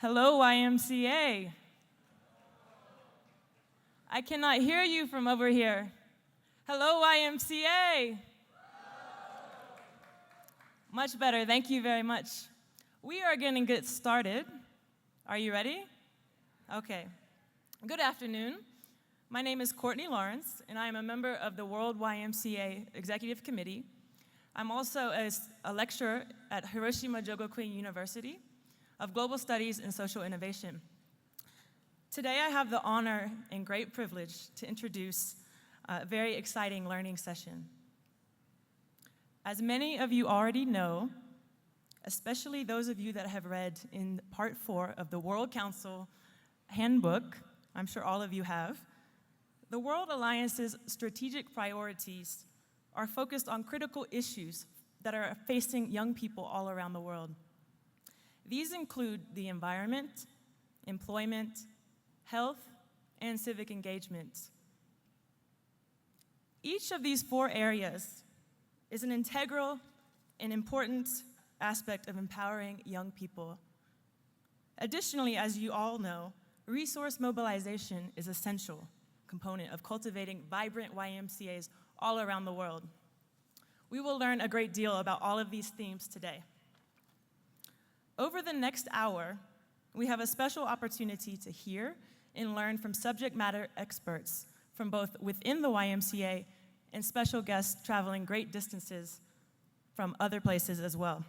Hello, YMCA. I cannot hear you from over here. Hello, YMCA. Much better, thank you very much. We are going to get started. Are you ready? Okay. Good afternoon. My name is Courtney Lawrence, and I am a member of the World YMCA Executive Committee. I'm also a lecturer at Hiroshima Jogokuen University of Global Studies and Social Innovation. Today I have the honor and great privilege to introduce a very exciting learning session. As many of you already know, especially those of you that have read in Part 4 of the World Council Handbook, I'm sure all of you have, the World Alliance's strategic priorities are focused on critical issues that are facing young people all around the world. These include the environment, employment, health, and civic engagement. Each of these 4 areas is an integral and important aspect of empowering young people. Additionally, as you all know, resource mobilization is an essential component of cultivating vibrant YMCAs all around the world. We will learn a great deal about all of these themes today. Over the next hour, we have a special opportunity to hear and learn from subject matter experts from both within the YMCA and special guests traveling great distances from other places as well.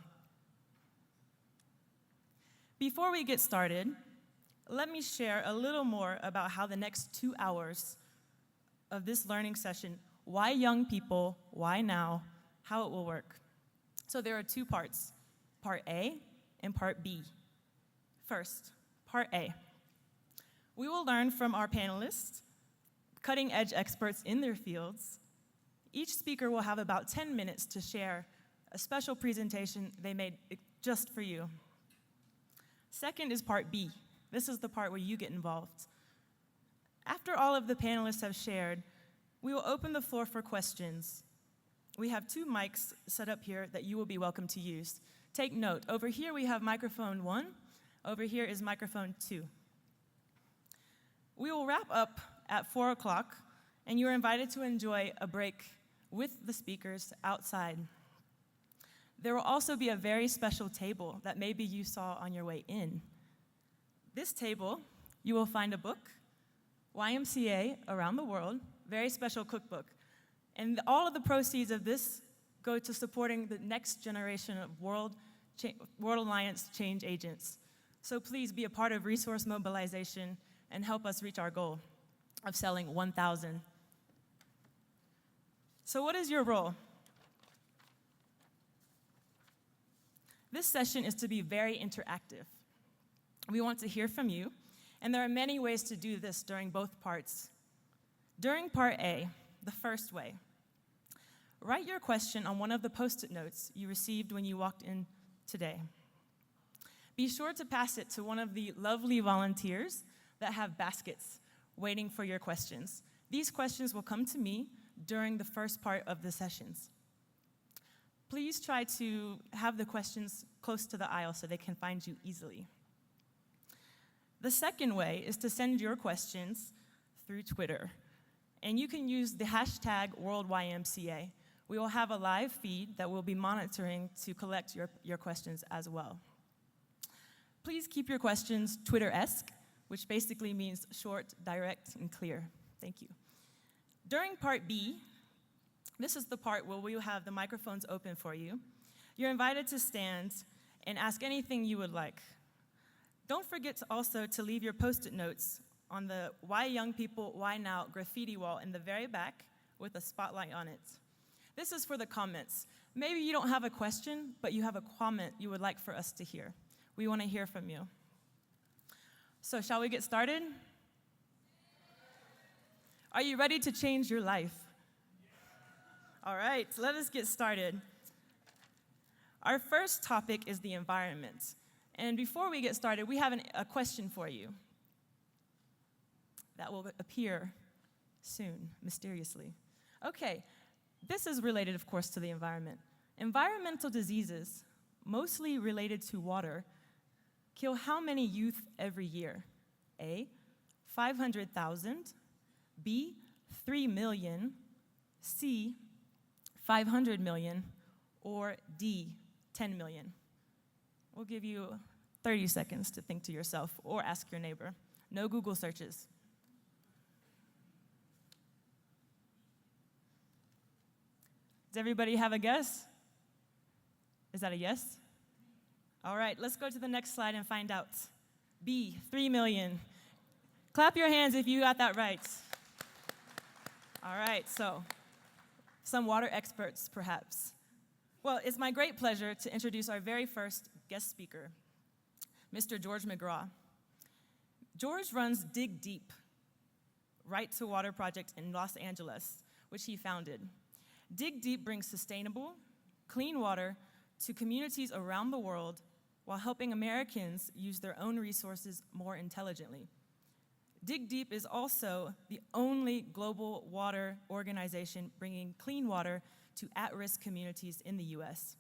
Before we get started, let me share a little more about how the next 2 hours of this learning session, why young people, why now, how it will work. So there are 2 parts, Part A and Part B. First, Part A. We will learn from our panelists, cutting-edge experts in their fields. Each speaker will have about 10 minutes to share a special presentation they made just for you. Second is Part B. This is the part where you get involved. After all of the panelists have shared, we will open the floor for questions. We have 2 mics set up here that you will be welcome to use. Take note, over here we have microphone 1, over here is microphone 2. We will wrap up at 4 o'clock, and you are invited to enjoy a break with the speakers outside. There will also be a very special table that maybe you saw on your way in. This table, you will find a book, YMCA Around the World, very special cookbook. And all of the proceeds of this go to supporting the next generation of World Alliance change agents. So please be a part of resource mobilization and help us reach our goal of selling 1,000. So what is your role? This session is to be very interactive. We want to hear from you, and there are many ways to do this during both parts. During Part A, the first way, write your question on one of the Post-it notes you received when you walked in today. Be sure to pass it to one of the lovely volunteers that have baskets waiting for your questions. These questions will come to me during the first part of the sessions. Please try to have the questions close to the aisle so they can find you easily. The second way is to send your questions through Twitter, and you can use the hashtag WorldYMCA. We will have a live feed that we'll be monitoring to collect your questions as well. Please keep your questions Twitter-esque, which basically means short, direct, and clear. Thank you. During Part B, this is the part where we will have the microphones open for you. You're invited to stand and ask anything you would like. Don't forget also to leave your Post-it notes on the Why Young People, Why Now graffiti wall in the very back with a spotlight on it. This is for the comments. Maybe you don't have a question, but you have a comment you would like for us to hear. We want to hear from you. So shall we get started? Are you ready to change your life? All right, so let us get started. Our first topic is the environment. And before we get started, we have a question for you that will appear soon, mysteriously. Okay, this is related, of course, to the environment. Environmental diseases, mostly related to water, kill how many youth every year? A, 500,000, B, 3 million, C, 500 million, or D, 10 million? We'll give you 30 seconds to think to yourself or ask your neighbor. No Google searches. Does everybody have a guess? Is that a yes? All right, let's go to the next slide and find out. B, 3 million. Clap your hands if you got that right. All right, so some water experts, perhaps. Well, it's my great pleasure to introduce our very first guest speaker, Mr. George McGraw. George runs Dig Deep, Right to Water project in Los Angeles, which he founded. Dig Deep brings sustainable, clean water to communities around the world while helping Americans use their own resources more intelligently. Dig Deep is also the only global water organization bringing clean water to at-risk communities in the US.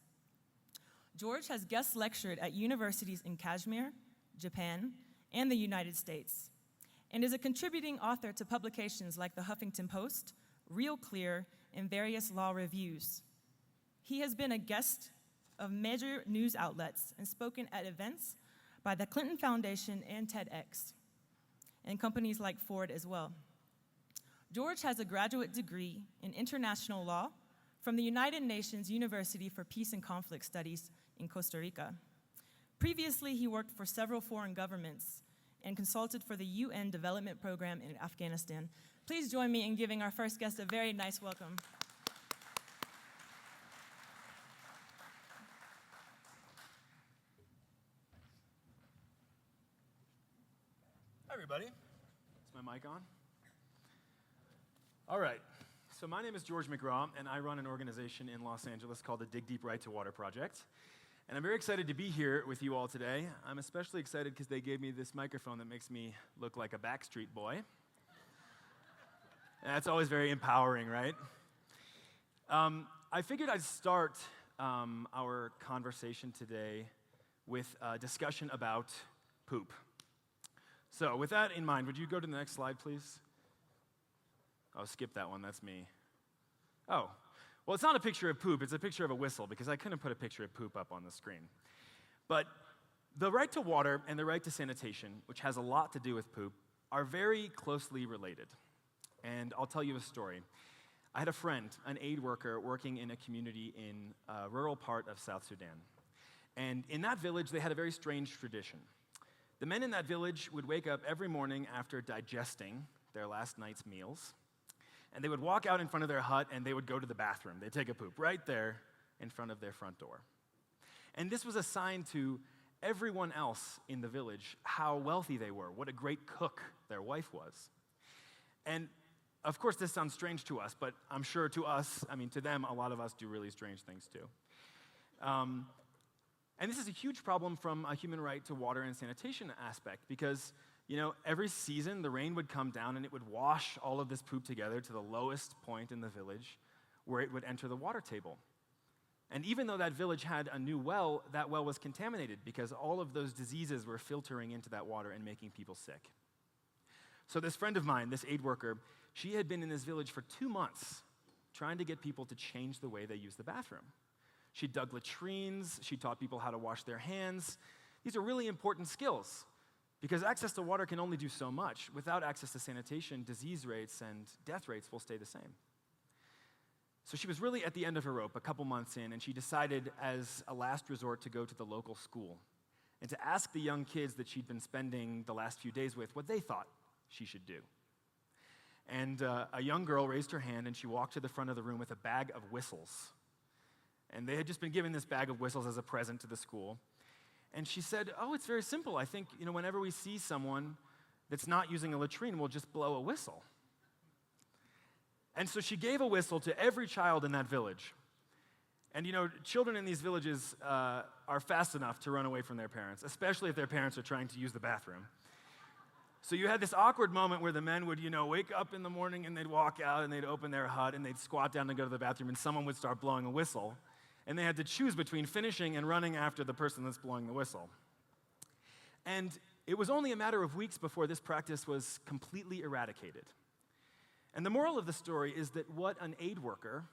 George has guest lectured at universities in Kashmir, Japan, and the United States, and is a contributing author to publications like the Huffington Post, Real Clear, and various law reviews. He has been a guest of major news outlets and spoken at events by the Clinton Foundation and TEDx, and companies like Ford as well. George has a graduate degree in international law from the United Nations University for Peace and Conflict Studies in Costa Rica. Previously, he worked for several foreign governments and consulted for the UN Development Program in Afghanistan. Please join me in giving our first guest a very nice welcome. Hi, everybody. Is my mic on? All right. So my name is George McGraw, and I run an organization in Los Angeles called the Dig Deep Right to Water project. And I'm very excited to be here with you all today. I'm especially excited because they gave me this microphone that makes me look like a Backstreet Boy. And that's always very empowering, right? I figured I'd start our conversation today with a discussion about poop. So with that in mind, would you go to the next slide, please? Oh, skip that one, that's me. Oh, well, it's not a picture of poop, it's a picture of a whistle, because I couldn't put a picture of poop up on the screen. But the right to water and the right to sanitation, which has a lot to do with poop, are very closely related. And I'll tell you a story. I had a friend, an aid worker, working in a community in a rural part of South Sudan. And in that village, they had a very strange tradition. The men in that village would wake up every morning after digesting their last night's meals, and they would walk out in front of their hut and they would go to the bathroom. They'd take a poop right there in front of their front door. And this was a sign to everyone else in the village how wealthy they were, what a great cook their wife was. And of course, this sounds strange to us, but I'm sure to us, to them, a lot of us do really strange things too. And this is a huge problem from a human right to water and sanitation aspect because, every season the rain would come down and it would wash all of this poop together to the lowest point in the village where it would enter the water table. And even though that village had a new well, that well was contaminated because all of those diseases were filtering into that water and making people sick. So this friend of mine, this aid worker, she had been in this village for 2 months trying to get people to change the way they use the bathroom. She dug latrines, she taught people how to wash their hands. These are really important skills because access to water can only do so much. Without access to sanitation, disease rates and death rates will stay the same. So she was really at the end of her rope a couple months in, and she decided as a last resort to go to the local school and to ask the young kids that she'd been spending the last few days with what they thought she should do. And a young girl raised her hand and she walked to the front of the room with a bag of whistles. And they had just been given this bag of whistles as a present to the school. And she said, oh, it's very simple. I think, whenever we see someone that's not using a latrine, we'll just blow a whistle. And so she gave a whistle to every child in that village. And, children in these villages are fast enough to run away from their parents, especially if their parents are trying to use the bathroom. So you had this awkward moment where the men would, wake up in the morning and they'd walk out and they'd open their hut and they'd squat down and go to the bathroom and someone would start blowing a whistle. And they had to choose between finishing and running after the person that's blowing the whistle. And it was only a matter of weeks before this practice was completely eradicated. And the moral of the story is that what an aid worker,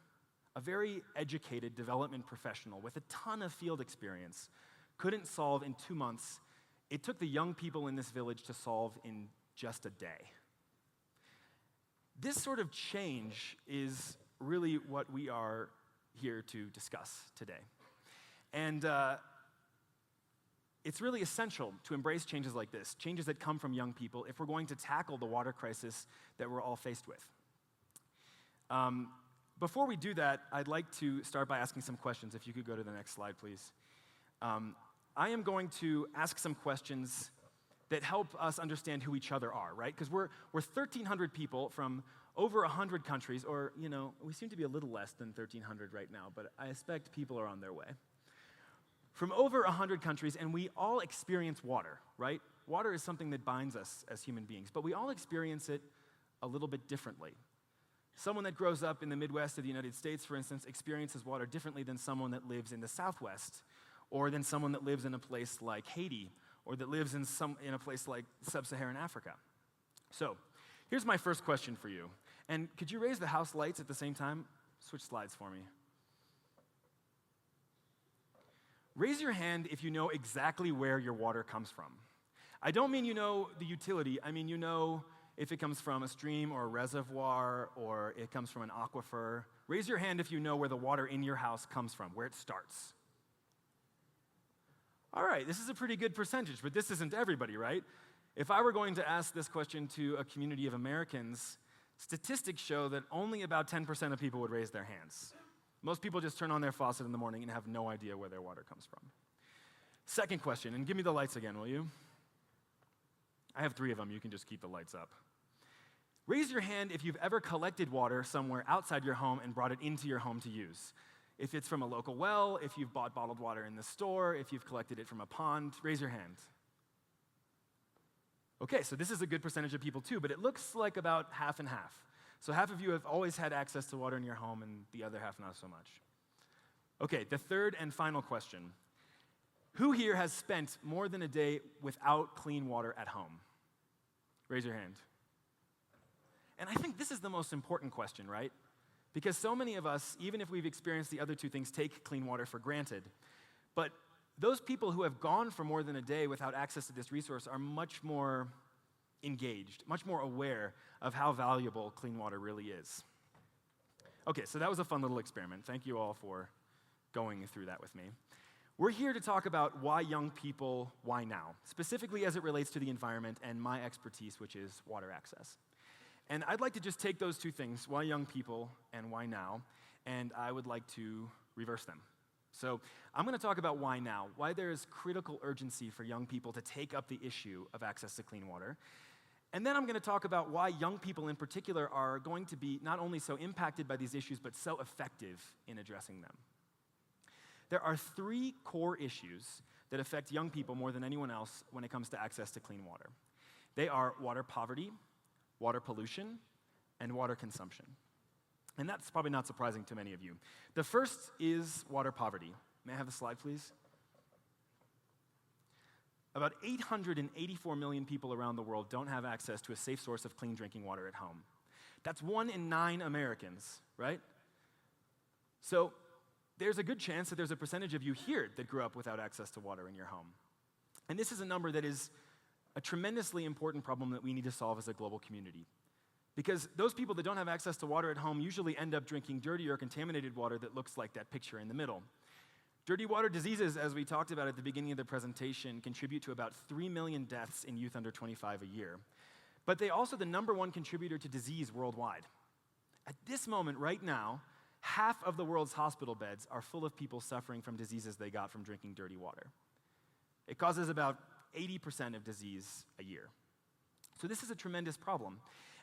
a very educated development professional with a ton of field experience, couldn't solve in 2 months, it took the young people in this village to solve in just a day. This sort of change is really what we are here to discuss today. And it's really essential to embrace changes like this, changes that come from young people, if we're going to tackle the water crisis that we're all faced with. Before we do that, I'd like to start by asking some questions. If you could go to the next slide, please. I am going to ask some questions that help us understand who each other are, right? Because we're 1,300 people from over 100 countries, or, we seem to be a little less than 1,300 right now, but I expect people are on their way. From over 100 countries, and we all experience water, right? Water is something that binds us as human beings, but we all experience it a little bit differently. Someone that grows up in the Midwest of the United States, for instance, experiences water differently than someone that lives in the Southwest, or than someone that lives in a place like Haiti, or that lives in a place like sub-Saharan Africa. So, here's my first question for you. And could you raise the house lights at the same time? Switch slides for me. Raise your hand if you know exactly where your water comes from. I don't mean you know the utility, I mean you know if it comes from a stream or a reservoir or it comes from an aquifer. Raise your hand if you know where the water in your house comes from, where it starts. All right, this is a pretty good percentage, but this isn't everybody, right? If I were going to ask this question to a community of Americans, statistics show that only about 10% of people would raise their hands. Most people just turn on their faucet in the morning and have no idea where their water comes from. Second question, and give me the lights again, will you? I have 3 of them, you can just keep the lights up. Raise your hand if you've ever collected water somewhere outside your home and brought it into your home to use. If it's from a local well, if you've bought bottled water in the store, if you've collected it from a pond, raise your hand. Okay, so this is a good percentage of people too, but it looks like about half and half. So half of you have always had access to water in your home, and the other half not so much. Okay, the third and final question. Who here has spent more than a day without clean water at home? Raise your hand. And I think this is the most important question, right? Because so many of us, even if we've experienced the other 2 things, take clean water for granted. But those people who have gone for more than a day without access to this resource are much more engaged, much more aware of how valuable clean water really is. Okay, so that was a fun little experiment. Thank you all for going through that with me. We're here to talk about why young people, why now, specifically as it relates to the environment and my expertise, which is water access. And I'd like to just take those 2 things, why young people and why now, and I would like to reverse them. So I'm going to talk about why now, why there is critical urgency for young people to take up the issue of access to clean water. And then I'm going to talk about why young people in particular are going to be not only so impacted by these issues, but so effective in addressing them. There are 3 core issues that affect young people more than anyone else when it comes to access to clean water. They are water poverty, water pollution, and water consumption. And that's probably not surprising to many of you. The first is water poverty. May I have the slide, please? About 884 million people around the world don't have access to a safe source of clean drinking water at home. That's 1 in 9 Americans, right? So there's a good chance that there's a percentage of you here that grew up without access to water in your home. And this is a number that is a tremendously important problem that we need to solve as a global community. Because those people that don't have access to water at home usually end up drinking dirty or contaminated water that looks like that picture in the middle. Dirty water diseases, as we talked about at the beginning of the presentation, contribute to about 3 million deaths in youth under 25 a year. But they also the number 1 contributor to disease worldwide. At this moment, right now, half of the world's hospital beds are full of people suffering from diseases they got from drinking dirty water. It causes about 80% of disease a year. So this is a tremendous problem.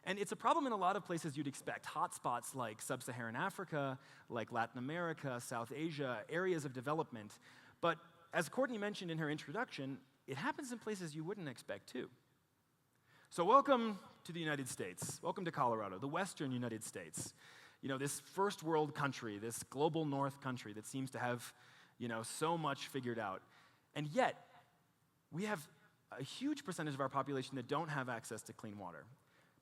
And it's a problem in a lot of places you'd expect. Hotspots like sub-Saharan Africa, like Latin America, South Asia, areas of development. But as Courtney mentioned in her introduction, it happens in places you wouldn't expect too. So welcome to the United States. Welcome to Colorado, the Western United States. This first world country, this global north country that seems to have, so much figured out. And yet, we have a huge percentage of our population that don't have access to clean water.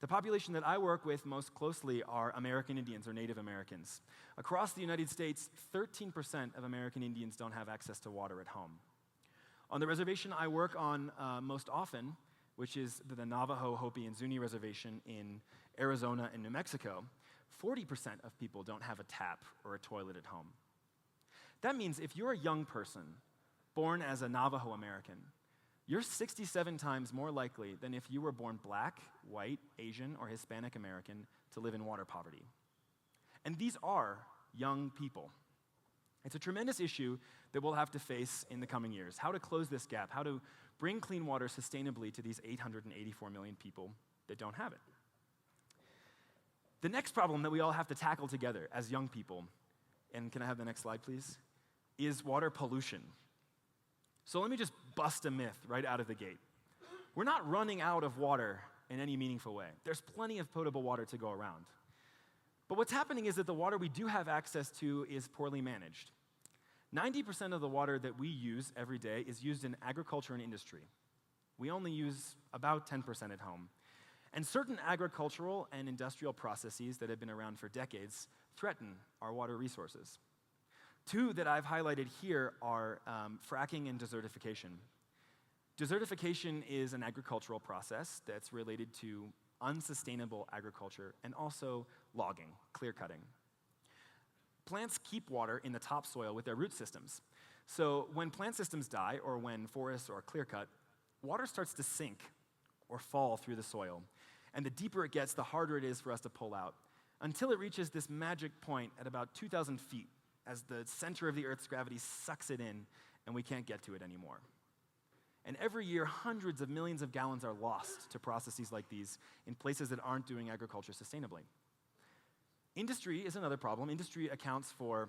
The population that I work with most closely are American Indians or Native Americans. Across the United States, 13% of American Indians don't have access to water at home. On the reservation I work on most often, which is the Navajo, Hopi, and Zuni reservation in Arizona and New Mexico, 40% of people don't have a tap or a toilet at home. That means if you're a young person born as a Navajo American, you're 67 times more likely than if you were born black, white, Asian, or Hispanic American to live in water poverty. And these are young people. It's a tremendous issue that we'll have to face in the coming years. How to close this gap, how to bring clean water sustainably to these 884 million people that don't have it. The next problem that we all have to tackle together as young people, and can I have the next slide, please, is water pollution. So let me just bust a myth right out of the gate. We're not running out of water in any meaningful way. There's plenty of potable water to go around. But what's happening is that the water we do have access to is poorly managed. 90% of the water that we use every day is used in agriculture and industry. We only use about 10% at home. And certain agricultural and industrial processes that have been around for decades threaten our water resources. Two that I've highlighted here are fracking and desertification. Desertification is an agricultural process that's related to unsustainable agriculture and also logging, clear cutting. Plants keep water in the topsoil with their root systems. So when plant systems die or when forests are clear cut, water starts to sink or fall through the soil. And the deeper it gets, the harder it is for us to pull out, until it reaches this magic point at about 2,000 feet as the center of the Earth's gravity sucks it in and we can't get to it anymore. And every year, hundreds of millions of gallons are lost to processes like these in places that aren't doing agriculture sustainably. Industry is another problem. Industry accounts for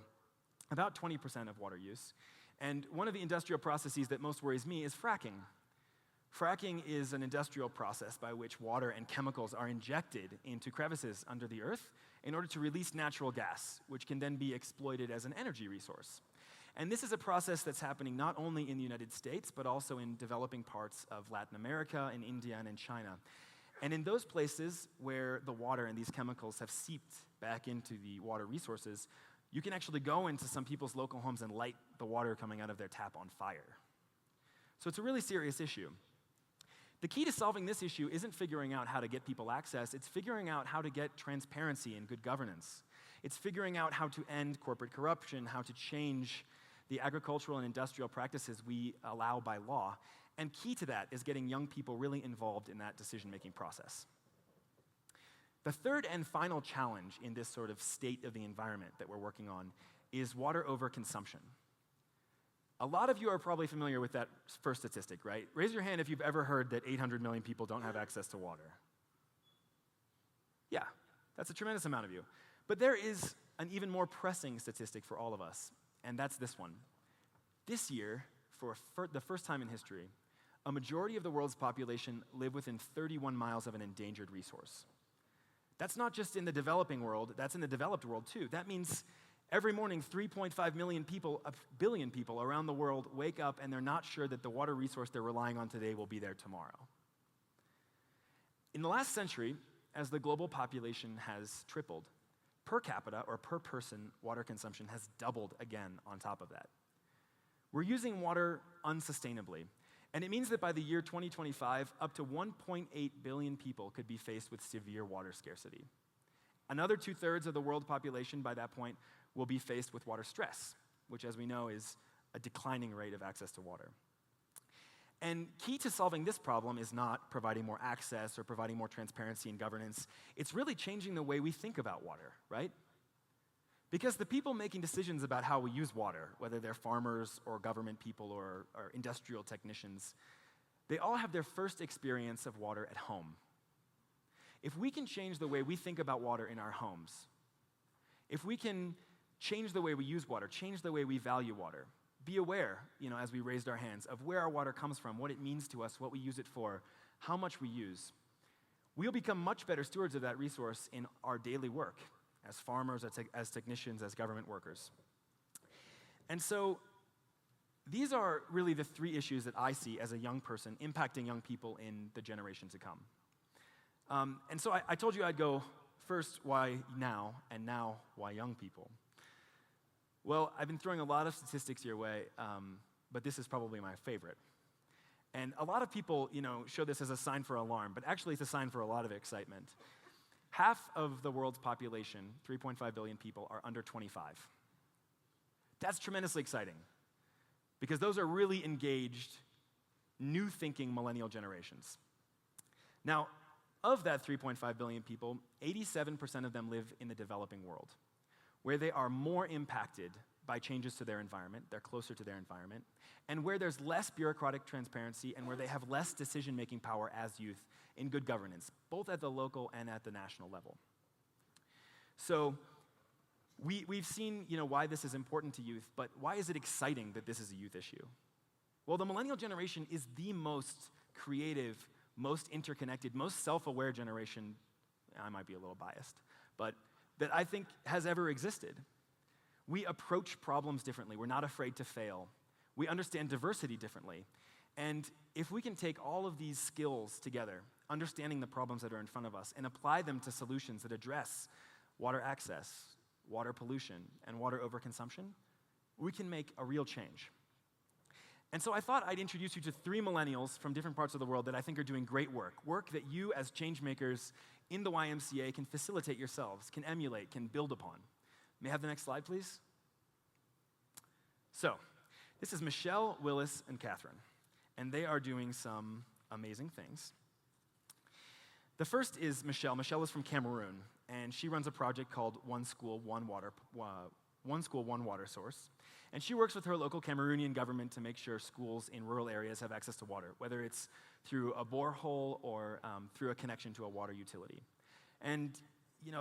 about 20% of water use. And one of the industrial processes that most worries me is fracking. Fracking is an industrial process by which water and chemicals are injected into crevices under the earth in order to release natural gas, which can then be exploited as an energy resource. And this is a process that's happening not only in the United States, but also in developing parts of Latin America, in India, and in China. And in those places where the water and these chemicals have seeped back into the water resources, you can actually go into some people's local homes and light the water coming out of their tap on fire. So it's a really serious issue. The key to solving this issue isn't figuring out how to get people access, it's figuring out how to get transparency and good governance. It's figuring out how to end corporate corruption, how to change the agricultural and industrial practices we allow by law. And key to that is getting young people really involved in that decision-making process. The third and final challenge in this sort of state of the environment that we're working on is water overconsumption. A lot of you are probably familiar with that first statistic, right? Raise your hand if you've ever heard that 800 million people don't have access to water. Yeah, that's a tremendous amount of you. But there is an even more pressing statistic for all of us, and that's this one. This year, for the first time in history, a majority of the world's population live within 31 miles of an endangered resource. That's not just in the developing world, that's in the developed world too. That means every morning 3.5 million people, a billion people around the world wake up and they're not sure that the water resource they're relying on today will be there tomorrow. In the last century, as the global population has tripled, per capita or per person water consumption has doubled again on top of that. We're using water unsustainably. And it means that by the year 2025, up to 1.8 billion people could be faced with severe water scarcity. Another 2/3 of the world population by that point will be faced with water stress, which, as we know, is a declining rate of access to water. And key to solving this problem is not providing more access or providing more transparency and governance. It's really changing the way we think about water, right? Because the people making decisions about how we use water, whether they're farmers or government people or industrial technicians, they all have their first experience of water at home. If we can change the way we think about water in our homes, if we can change the way we use water, change the way we value water, be aware, as we raised our hands, of where our water comes from, what it means to us, what we use it for, how much we use, we'll become much better stewards of that resource in our daily work, as farmers, as technicians, as government workers. And so these are really the three issues that I see as a young person impacting young people in the generation to come. And so I told you I'd go first, why now, and now, why young people? Well, I've been throwing a lot of statistics your way, but this is probably my favorite. And a lot of people, show this as a sign for alarm, but actually it's a sign for a lot of excitement. Half of the world's population, 3.5 billion people, are under 25. That's tremendously exciting, because those are really engaged, new-thinking millennial generations. Now, of that 3.5 billion people, 87% of them live in the developing world, where they are more impacted by changes to their environment, they're closer to their environment, and where there's less bureaucratic transparency and where they have less decision-making power as youth in good governance, both at the local and at the national level. So we've seen why this is important to youth, but why is it exciting that this is a youth issue? Well, the millennial generation is the most creative, most interconnected, most self-aware generation, I might be a little biased, but that I think has ever existed. We approach problems differently. We're not afraid to fail. We understand diversity differently. And if we can take all of these skills together, understanding the problems that are in front of us, and apply them to solutions that address water access, water pollution, and water overconsumption, we can make a real change. And so I thought I'd introduce you to 3 millennials from different parts of the world that I think are doing great work that you as change makers in the YMCA can facilitate yourselves, can emulate, can build upon. May I have the next slide, please? So, this is Michelle, Willis, and Catherine, and they are doing some amazing things. The first is Michelle. Michelle is from Cameroon, and she runs a project called One School, One Water Source. And she works with her local Cameroonian government to make sure schools in rural areas have access to water, whether it's through a borehole or through a connection to a water utility. And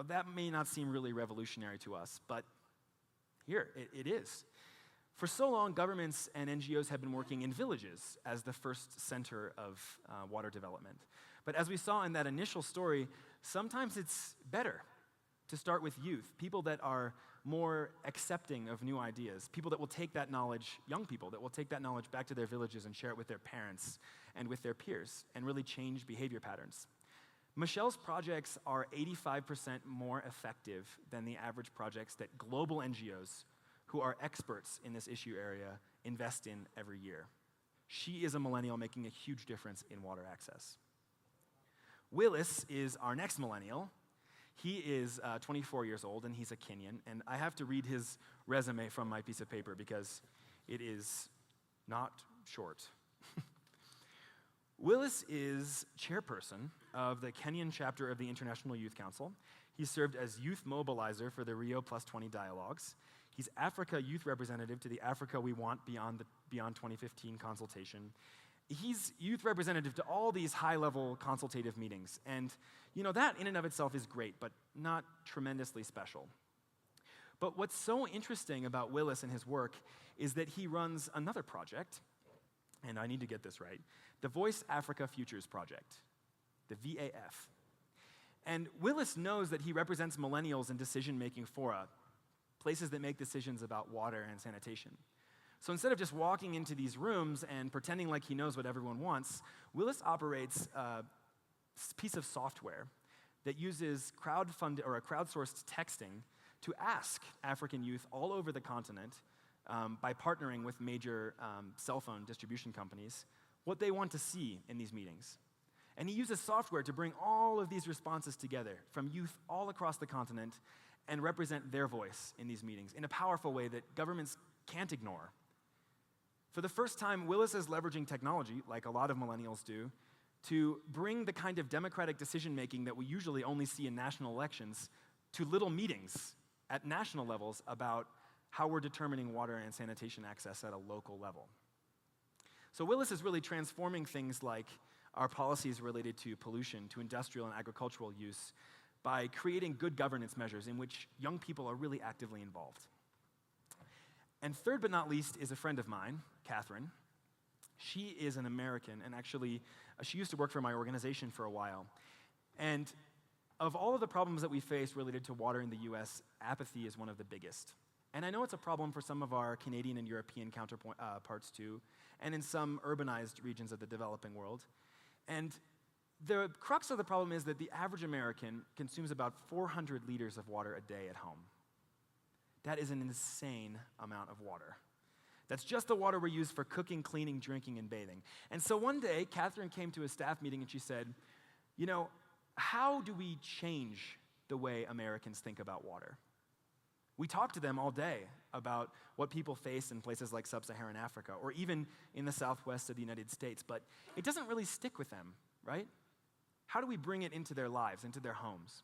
that may not seem really revolutionary to us, but here, it is. For so long, governments and NGOs have been working in villages as the first center of water development. But as we saw in that initial story, sometimes it's better to start with youth, people that are more accepting of new ideas, people that will take that knowledge, young people that will take that knowledge back to their villages and share it with their parents and with their peers and really change behavior patterns. Michelle's projects are 85% more effective than the average projects that global NGOs who are experts in this issue area invest in every year. She is a millennial making a huge difference in water access. Willis is our next millennial. He is 24 years old, and he's a Kenyan, and I have to read his resume from my piece of paper because it is not short. Willis is chairperson of the Kenyan chapter of the International Youth Council. He served as youth mobilizer for the Rio +20 dialogues. He's Africa youth representative to the Africa We Want Beyond 2015 consultation. He's youth representative to all these high-level consultative meetings. And, that in and of itself is great, but not tremendously special. But what's so interesting about Willis and his work is that he runs another project, and I need to get this right, the Voice Africa Futures Project, the VAF. And Willis knows that he represents millennials in decision-making fora, places that make decisions about water and sanitation. So instead of just walking into these rooms and pretending like he knows what everyone wants, Willis operates a piece of software that uses crowdsourced texting to ask African youth all over the continent, by partnering with major cell phone distribution companies, what they want to see in these meetings. And he uses software to bring all of these responses together from youth all across the continent and represent their voice in these meetings in a powerful way that governments can't ignore. For the first time, Willis is leveraging technology, like a lot of millennials do, to bring the kind of democratic decision-making that we usually only see in national elections to little meetings at national levels about how we're determining water and sanitation access at a local level. So Willis is really transforming things like our policies related to pollution, to industrial and agricultural use, by creating good governance measures in which young people are really actively involved. And third but not least is a friend of mine, Catherine. She is an American, and actually, she used to work for my organization for a while. And of all of the problems that we face related to water in the US, apathy is one of the biggest. And I know it's a problem for some of our Canadian and European counterparts too, and in some urbanized regions of the developing world. And the crux of the problem is that the average American consumes about 400 liters of water a day at home. That is an insane amount of water. That's just the water we use for cooking, cleaning, drinking, and bathing. And so one day, Catherine came to a staff meeting and she said, you know, how do we change the way Americans think about water? We talk to them all day about what people face in places like sub-Saharan Africa or even in the southwest of the United States, but it doesn't really stick with them, right? How do we bring it into their lives, into their homes?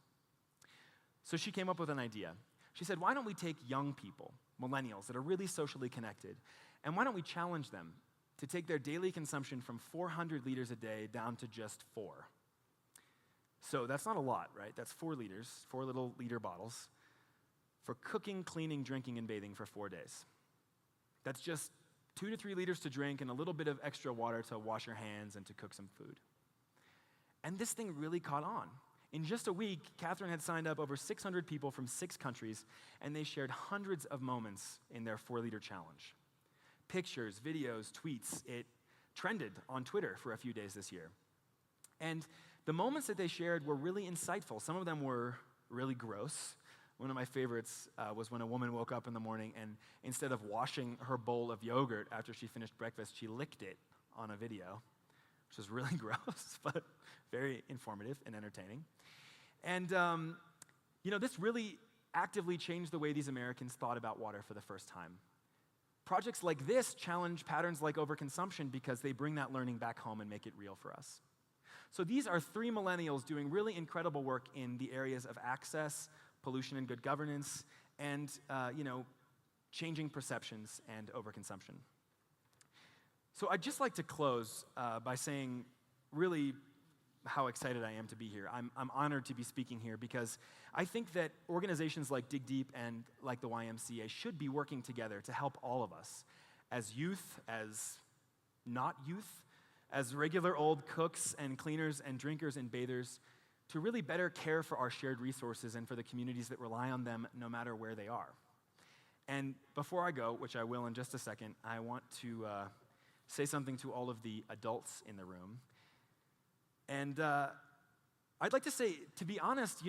So she came up with an idea. She said, why don't we take young people, millennials that are really socially connected, and why don't we challenge them to take their daily consumption from 400 liters a day down to just 4? So that's not a lot, right? That's 4 liters, 4 little liter bottles for cooking, cleaning, drinking, and bathing for 4 days. That's just 2 to 3 liters to drink and a little bit of extra water to wash your hands and to cook some food. And this thing really caught on. In just a week, Catherine had signed up over 600 people from 6 countries, and they shared hundreds of moments in their 4-liter challenge. Pictures, videos, tweets. It trended on Twitter for a few days this year. And the moments that they shared were really insightful. Some of them were really gross. One of my favorites was when a woman woke up in the morning and instead of washing her bowl of yogurt after she finished breakfast, she licked it on a video, which was really gross, but very informative and entertaining. And, this really actively changed the way these Americans thought about water for the first time. Projects like this challenge patterns like overconsumption because they bring that learning back home and make it real for us. So these are 3 millennials doing really incredible work in the areas of access, pollution and good governance, and, changing perceptions and overconsumption. So I'd just like to close by saying really how excited I am to be here. I'm honored to be speaking here because I think that organizations like Dig Deep and like the YMCA should be working together to help all of us, as youth, as not youth, as regular old cooks and cleaners and drinkers and bathers, to really better care for our shared resources and for the communities that rely on them no matter where they are. And before I go, which I will in just a second, I want to say something to all of the adults in the room. And I'd like to say, to be honest,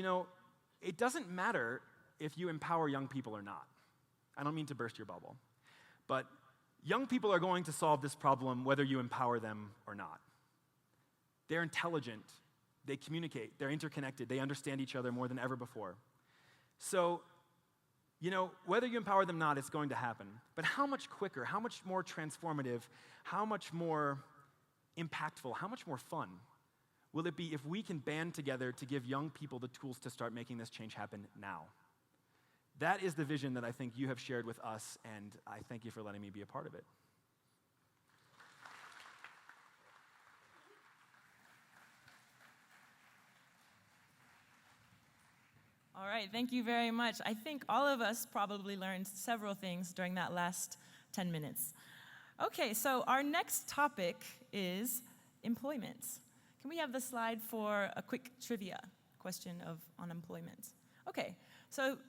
it doesn't matter if you empower young people or not. I don't mean to burst your bubble. But young people are going to solve this problem whether you empower them or not. They're intelligent, they communicate, they're interconnected, they understand each other more than ever before. So, whether you empower them or not, it's going to happen. But how much quicker, how much more transformative, how much more impactful, how much more fun will it be if we can band together to give young people the tools to start making this change happen now? That is the vision that I think you have shared with us, and I thank you for letting me be a part of it. All right, thank you very much. I think all of us probably learned several things during that last 10 minutes. Okay, so our next topic is employment. Can we have the slide for a quick trivia question on employment? Okay, so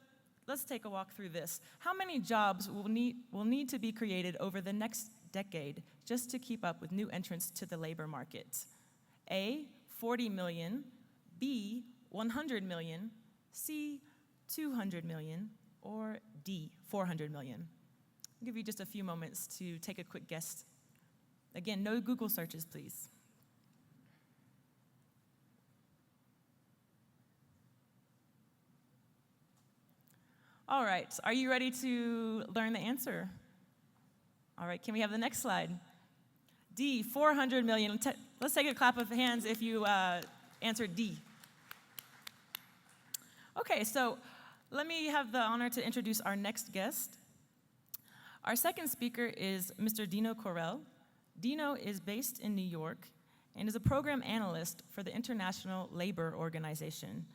let's take a walk through this. How many jobs will need to be created over the next decade just to keep up with new entrants to the labor market? A, 40 million, B, 100 million, C, 200 million, or D, 400 million? I'll give you just a few moments to take a quick guess. Again, no Google searches, please. All right, are you ready to learn the answer? All right, can we have the next slide? D, 400 million. Let's take a clap of hands if you answered D. Okay, so let me have the honor to introduce our next guest. Our second speaker is Mr. Dino Correll. Dino is based in New York and is a program analyst for the International Labor Organization.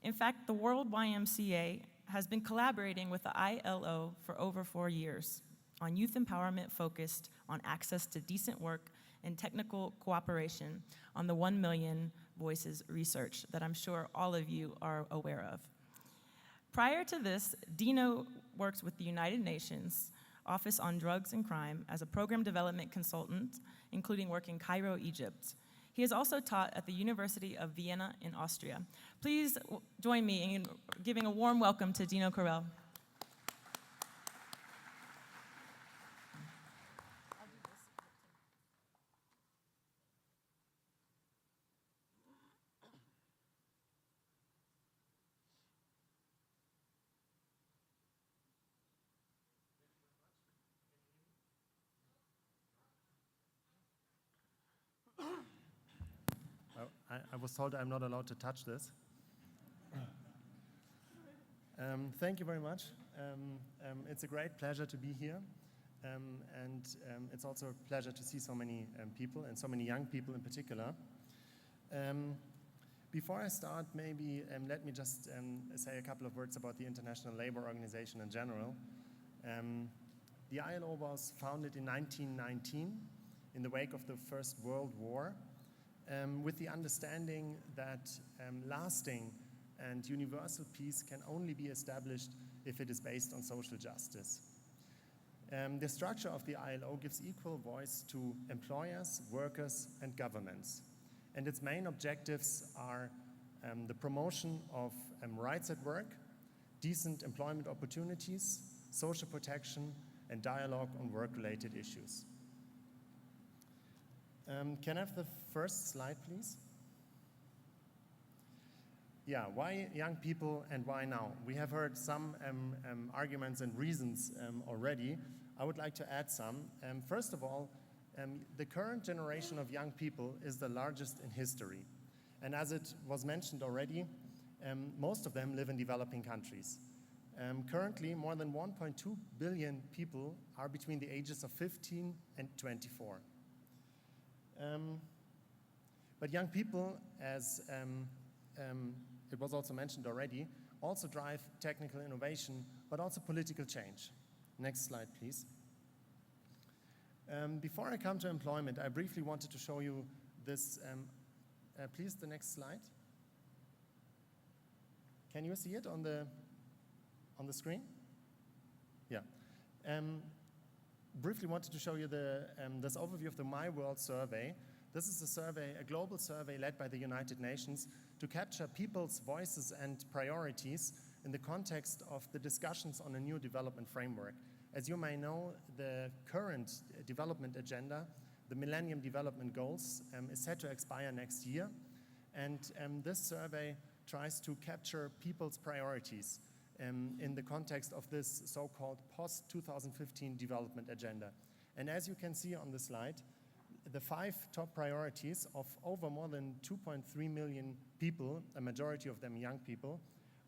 In fact, the World YMCA has been collaborating with the ILO for over 4 years on youth empowerment focused on access to decent work and technical cooperation on the 1 Million Voices research that I'm sure all of you are aware of. Prior to this, Dino works with the United Nations Office on Drugs and Crime as a program development consultant, including work in Cairo, Egypt. He has also taught at the University of Vienna in Austria. Please join me in giving a warm welcome to Dino Correll. I was told I'm not allowed to touch this. Thank you very much. It's a great pleasure to be here. And it's also a pleasure to see so many people, and so many young people in particular. Before I start, maybe let me just say a couple of words about the International Labour Organization in general. The ILO was founded in 1919 in the wake of the First World War, with the understanding that lasting and universal peace can only be established if it is based on social justice. The structure of the ILO gives equal voice to employers, workers, and governments. And its main objectives are the promotion of rights at work, decent employment opportunities, social protection, and dialogue on work-related issues. Can I have the first slide, please? Yeah, why young people and why now? We have heard some arguments and reasons already. I would like to add some. First of all, the current generation of young people is the largest in history. And as it was mentioned already, most of them live in developing countries. Currently, more than 1.2 billion people are between the ages of 15 and 24. But young people, as it was also mentioned already, also drive technical innovation, but also political change. Next slide, please. Before I come to employment, I briefly wanted to show you this. Please, the next slide. Can you see it on the screen? Yeah. Briefly wanted to show you this overview of the My World survey. This is a survey, a global survey led by the United Nations to capture people's voices and priorities in the context of the discussions on a new development framework. As you may know, the current development agenda, the Millennium Development Goals, is set to expire next year. And this survey tries to capture people's priorities in the context of this so-called post-2015 development agenda. And as you can see on the slide, the 5 top priorities of over more than 2.3 million people, a majority of them young people,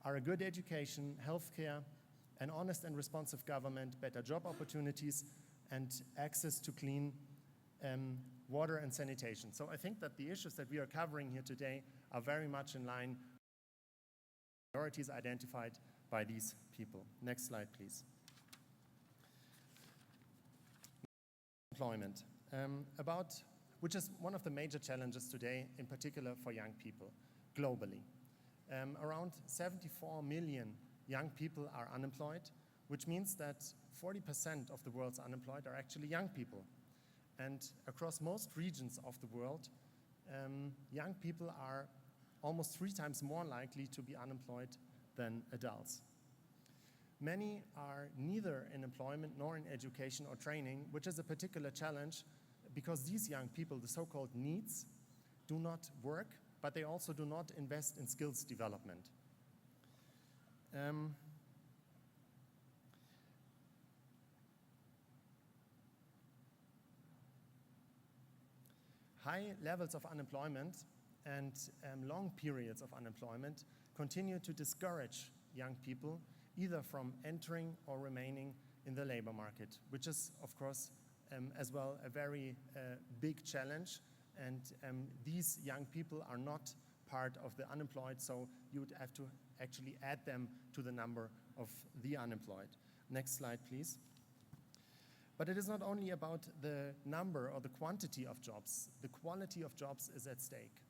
are a good education, healthcare, an honest and responsive government, better job opportunities, and access to clean water and sanitation. So I think that the issues that we are covering here today are very much in line with the priorities identified by these people. Next slide, please. Employment, which is one of the major challenges today, in particular for young people globally. Around 74 million young people are unemployed, which means that 40% of the world's unemployed are actually young people. And across most regions of the world, young people are almost 3 times more likely to be unemployed than adults. Many are neither in employment nor in education or training, which is a particular challenge because these young people, the so-called needs, do not work, but they also do not invest in skills development. High levels of unemployment and long periods of unemployment continue to discourage young people either from entering or remaining in the labor market, which is, of course, as well a very big challenge. And these young people are not part of the unemployed, so you would have to actually add them to the number of the unemployed. Next slide, please. But it is not only about the number or the quantity of jobs. The quality of jobs is at stake.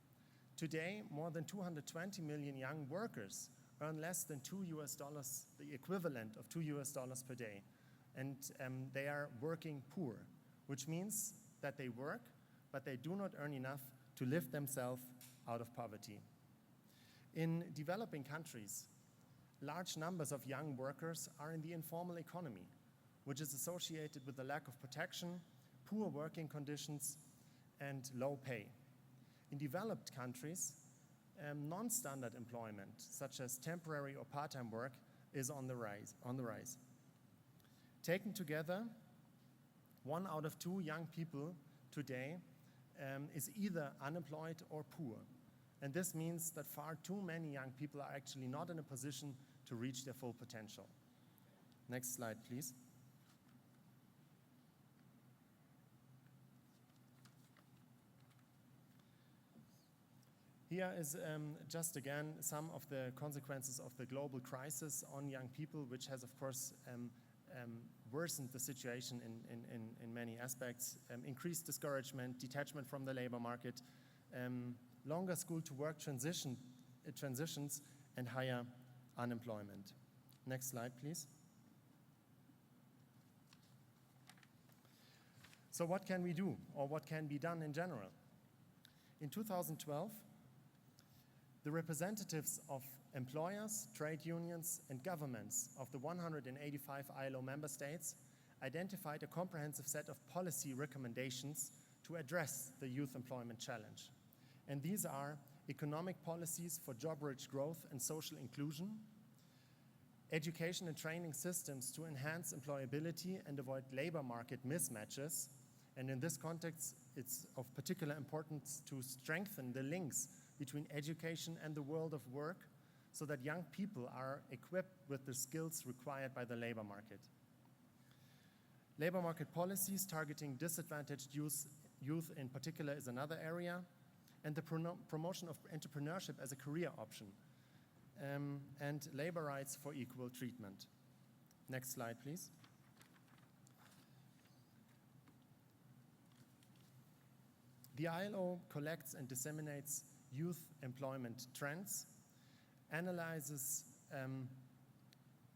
Today, more than 220 million young workers earn less than $2, the equivalent of $2 per day. And they are working poor, which means that they work, but they do not earn enough to lift themselves out of poverty. In developing countries, large numbers of young workers are in the informal economy, which is associated with the lack of protection, poor working conditions, and low pay. In developed countries, non-standard employment, such as temporary or part-time work, is on the rise. Taken together, 1 out of 2 young people today is either unemployed or poor. And this means that far too many young people are actually not in a position to reach their full potential. Next slide, please. Here is just again some of the consequences of the global crisis on young people, which has, of course, worsened the situation in many aspects. Increased discouragement, detachment from the labor market, longer school-to-work transitions, and higher unemployment. Next slide, please. So what can we do, or what can be done in general? In 2012, the representatives of employers, trade unions, and governments of the 185 ILO member states identified a comprehensive set of policy recommendations to address the youth employment challenge. And these are economic policies for job-rich growth and social inclusion, education and training systems to enhance employability and avoid labor market mismatches. And in this context, it's of particular importance to strengthen the links between education and the world of work so that young people are equipped with the skills required by the labor market. Labor market policies targeting disadvantaged youth in particular is another area, and the promotion of entrepreneurship as a career option, and labor rights for equal treatment. Next slide, please. The ILO collects and disseminates youth employment trends, analyzes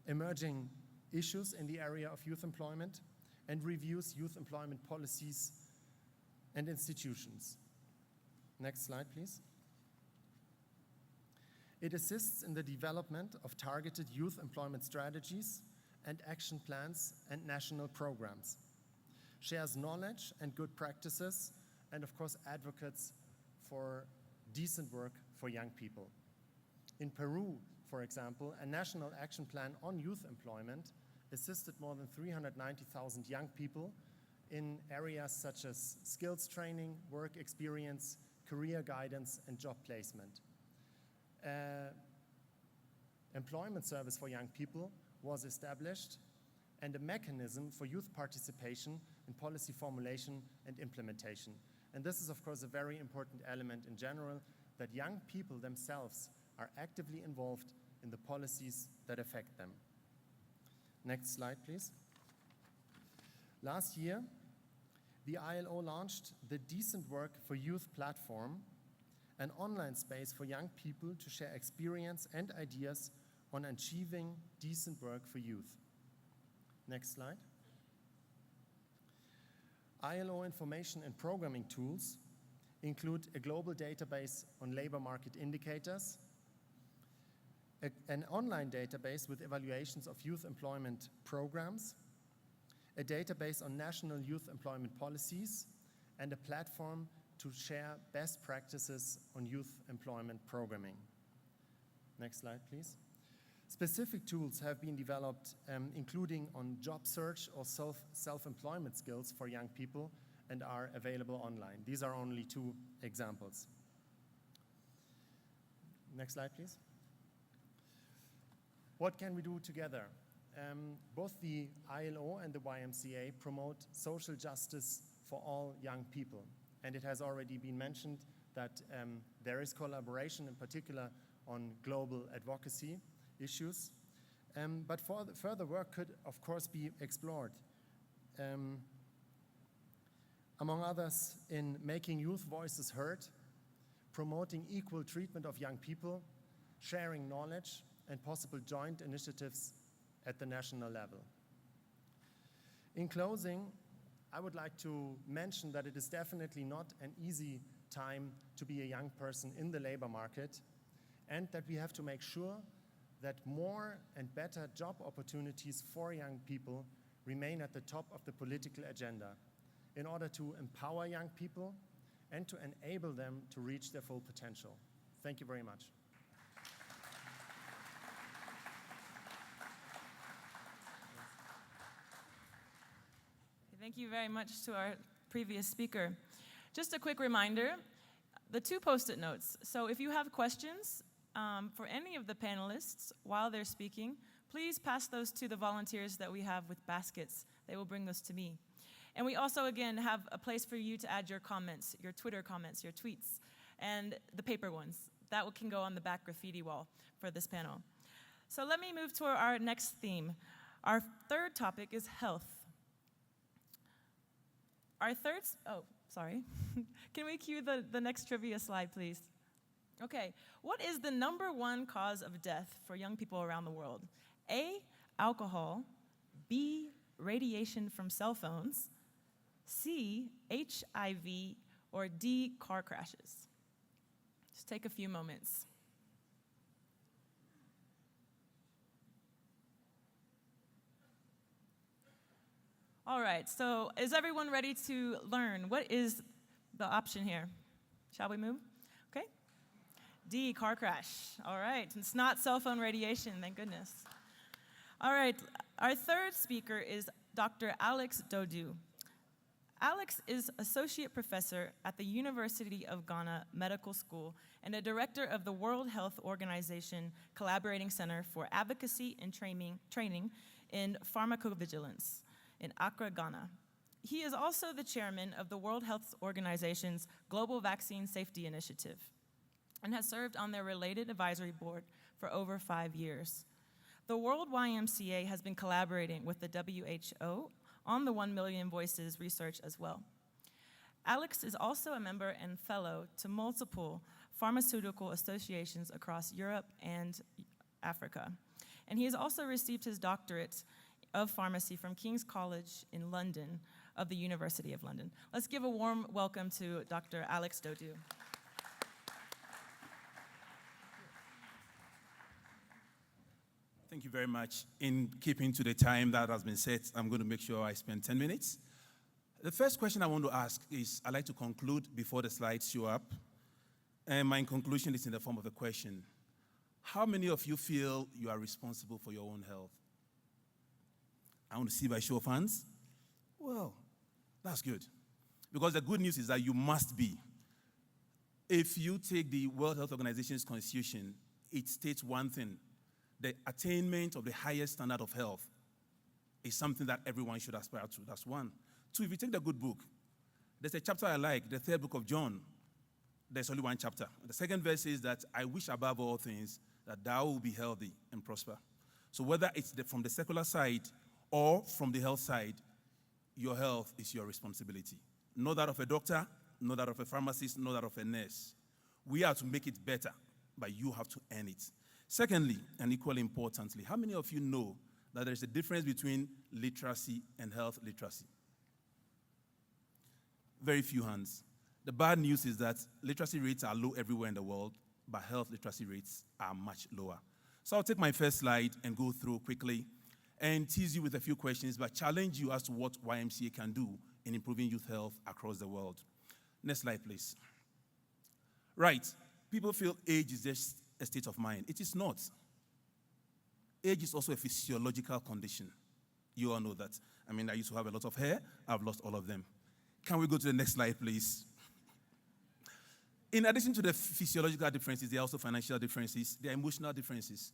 emerging issues in the area of youth employment, and reviews youth employment policies and institutions. Next slide, please. It assists in the development of targeted youth employment strategies and action plans and national programs, shares knowledge and good practices, and of course advocates for decent work for young people. In Peru, for example, a national action plan on youth employment assisted more than 390,000 young people in areas such as skills training, work experience, career guidance, and job placement. Employment service for young people was established, and a mechanism for youth participation in policy formulation and implementation. And this is, of course, a very important element in general, that young people themselves are actively involved in the policies that affect them. Next slide, please. Last year, the ILO launched the Decent Work for Youth platform, an online space for young people to share experience and ideas on achieving decent work for youth. Next slide. ILO information and programming tools include a global database on labor market indicators, an online database with evaluations of youth employment programs, a database on national youth employment policies, and a platform to share best practices on youth employment programming. Next slide, please. Specific tools have been developed, including on job search or self-employment skills for young people, and are available online. These are only 2 examples. Next slide, please. What can we do together? Both the ILO and the YMCA promote social justice for all young people. And it has already been mentioned that there is collaboration, in particular on global advocacy issues. But further work could, of course, be explored. Among others, in making youth voices heard, promoting equal treatment of young people, sharing knowledge, and possible joint initiatives at the national level. In closing, I would like to mention that it is definitely not an easy time to be a young person in the labor market, and that we have to make sure that more and better job opportunities for young people remain at the top of the political agenda in order to empower young people and to enable them to reach their full potential. Thank you very much. Thank you very much to our previous speaker. Just a quick reminder, the 2 Post-it notes. So if you have questions for any of the panelists while they're speaking, please pass those to the volunteers that we have with baskets. They will bring those to me. And we also, again, have a place for you to add your comments, your Twitter comments, your tweets, and the paper ones. That can go on the back graffiti wall for this panel. So let me move to our next theme. Our third topic is health. Our third, Can we cue the next trivia slide, please? Okay, what is the #1 cause of death for young people around the world? A, alcohol, B, radiation from cell phones, C, HIV, or D, car crashes? Just take a few moments. All right, so is everyone ready to learn? What is the option here? Shall we move? Okay. D, car crash. All right, it's not cell phone radiation, thank goodness. All right, our third speaker is Dr. Alex Dodu. Alex is Associate Professor at the University of Ghana Medical School and a Director of the World Health Organization Collaborating Center for Advocacy and Training in Pharmacovigilance in Accra, Ghana. He is also the chairman of the World Health Organization's Global Vaccine Safety Initiative and has served on their related advisory board for over 5 years. The World YMCA has been collaborating with the WHO on the 1 Million Voices research as well. Alex is also a member and fellow to multiple pharmaceutical associations across Europe and Africa. And he has also received his doctorate of pharmacy from King's College in London of the University of London. Let's give a warm welcome to Dr. Alex Dodu. Thank you very much. In keeping to the time that has been set, I'm going to make sure I spend 10 minutes. The first question I want to ask is, I'd like to conclude before the slides show up. And my conclusion is in the form of a question. How many of you feel you are responsible for your own health? I want to see by show of hands. Well, that's good. Because the good news is that you must be. If you take the World Health Organization's constitution, it states one thing: the attainment of the highest standard of health is something that everyone should aspire to. That's one. Two, if you take the good book, there's a chapter I like, the 3rd book of John. There's only one chapter. The 2nd verse says that I wish above all things that thou will be healthy and prosper. So whether it's from the secular side or from the health side, your health is your responsibility. Not that of a doctor, not that of a pharmacist, not that of a nurse. We are to make it better, but you have to earn it. Secondly, and equally importantly, how many of you know that there is a difference between literacy and health literacy? Very few hands. The bad news is that literacy rates are low everywhere in the world, but health literacy rates are much lower. So I'll take my first slide and go through quickly and tease you with a few questions, but challenge you as to what YMCA can do in improving youth health across the world. Next slide, please. Right. People feel age is just a state of mind. It is not. Age is also a physiological condition. You all know that. I mean, I used to have a lot of hair. I've lost all of them. Can we go to the next slide, please? In addition to the physiological differences, there are also financial differences. There are emotional differences.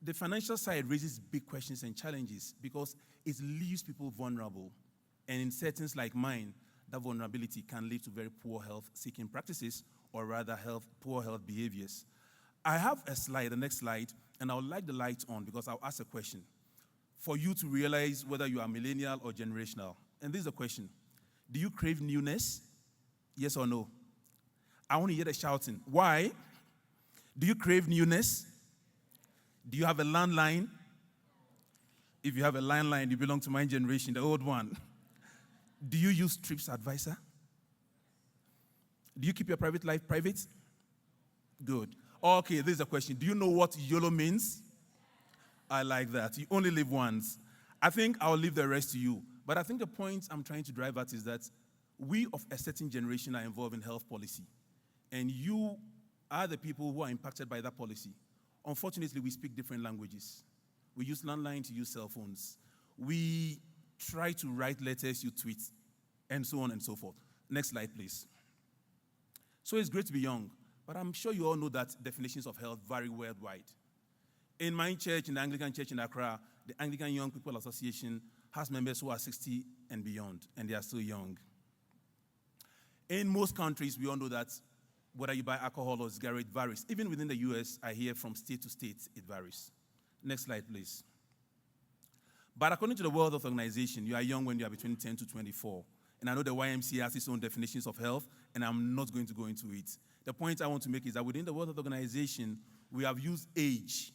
The financial side raises big questions and challenges because it leaves people vulnerable. And in settings like mine, that vulnerability can lead to very poor health-seeking practices, or rather poor health behaviors. I have a slide, the next slide, and I would like the light on because I'll ask a question for you to realize whether you are millennial or generational. And this is the question. Do you crave newness? Yes or no? I want to hear the shouting. Why? Do you crave newness? Do you have a landline? If you have a landline, you belong to my generation, the old one. Do you use Trips Advisor? Do you keep your private life private? Good. Okay, this is a question. Do you know what YOLO means? I like that. You only live once. I think I'll leave the rest to you. But I think the point I'm trying to drive at is that we of a certain generation are involved in health policy. And you are the people who are impacted by that policy. Unfortunately, we speak different languages. We use landlines, you use cell phones. We try to write letters, you tweet, and so on and so forth. Next slide, please. So it's great to be young, but I'm sure you all know that definitions of health vary worldwide. In my church, in the Anglican Church in Accra, the Anglican Young People Association has members who are 60 and beyond, and they are still young. In most countries, we all know that whether you buy alcohol or cigarette varies. Even within the US, I hear from state to state, it varies. Next slide, please. But according to the World Health Organization, you are young when you are between 10 to 24. And I know the YMCA has its own definitions of health, and I'm not going to go into it. The point I want to make is that within the World Health Organization, we have used age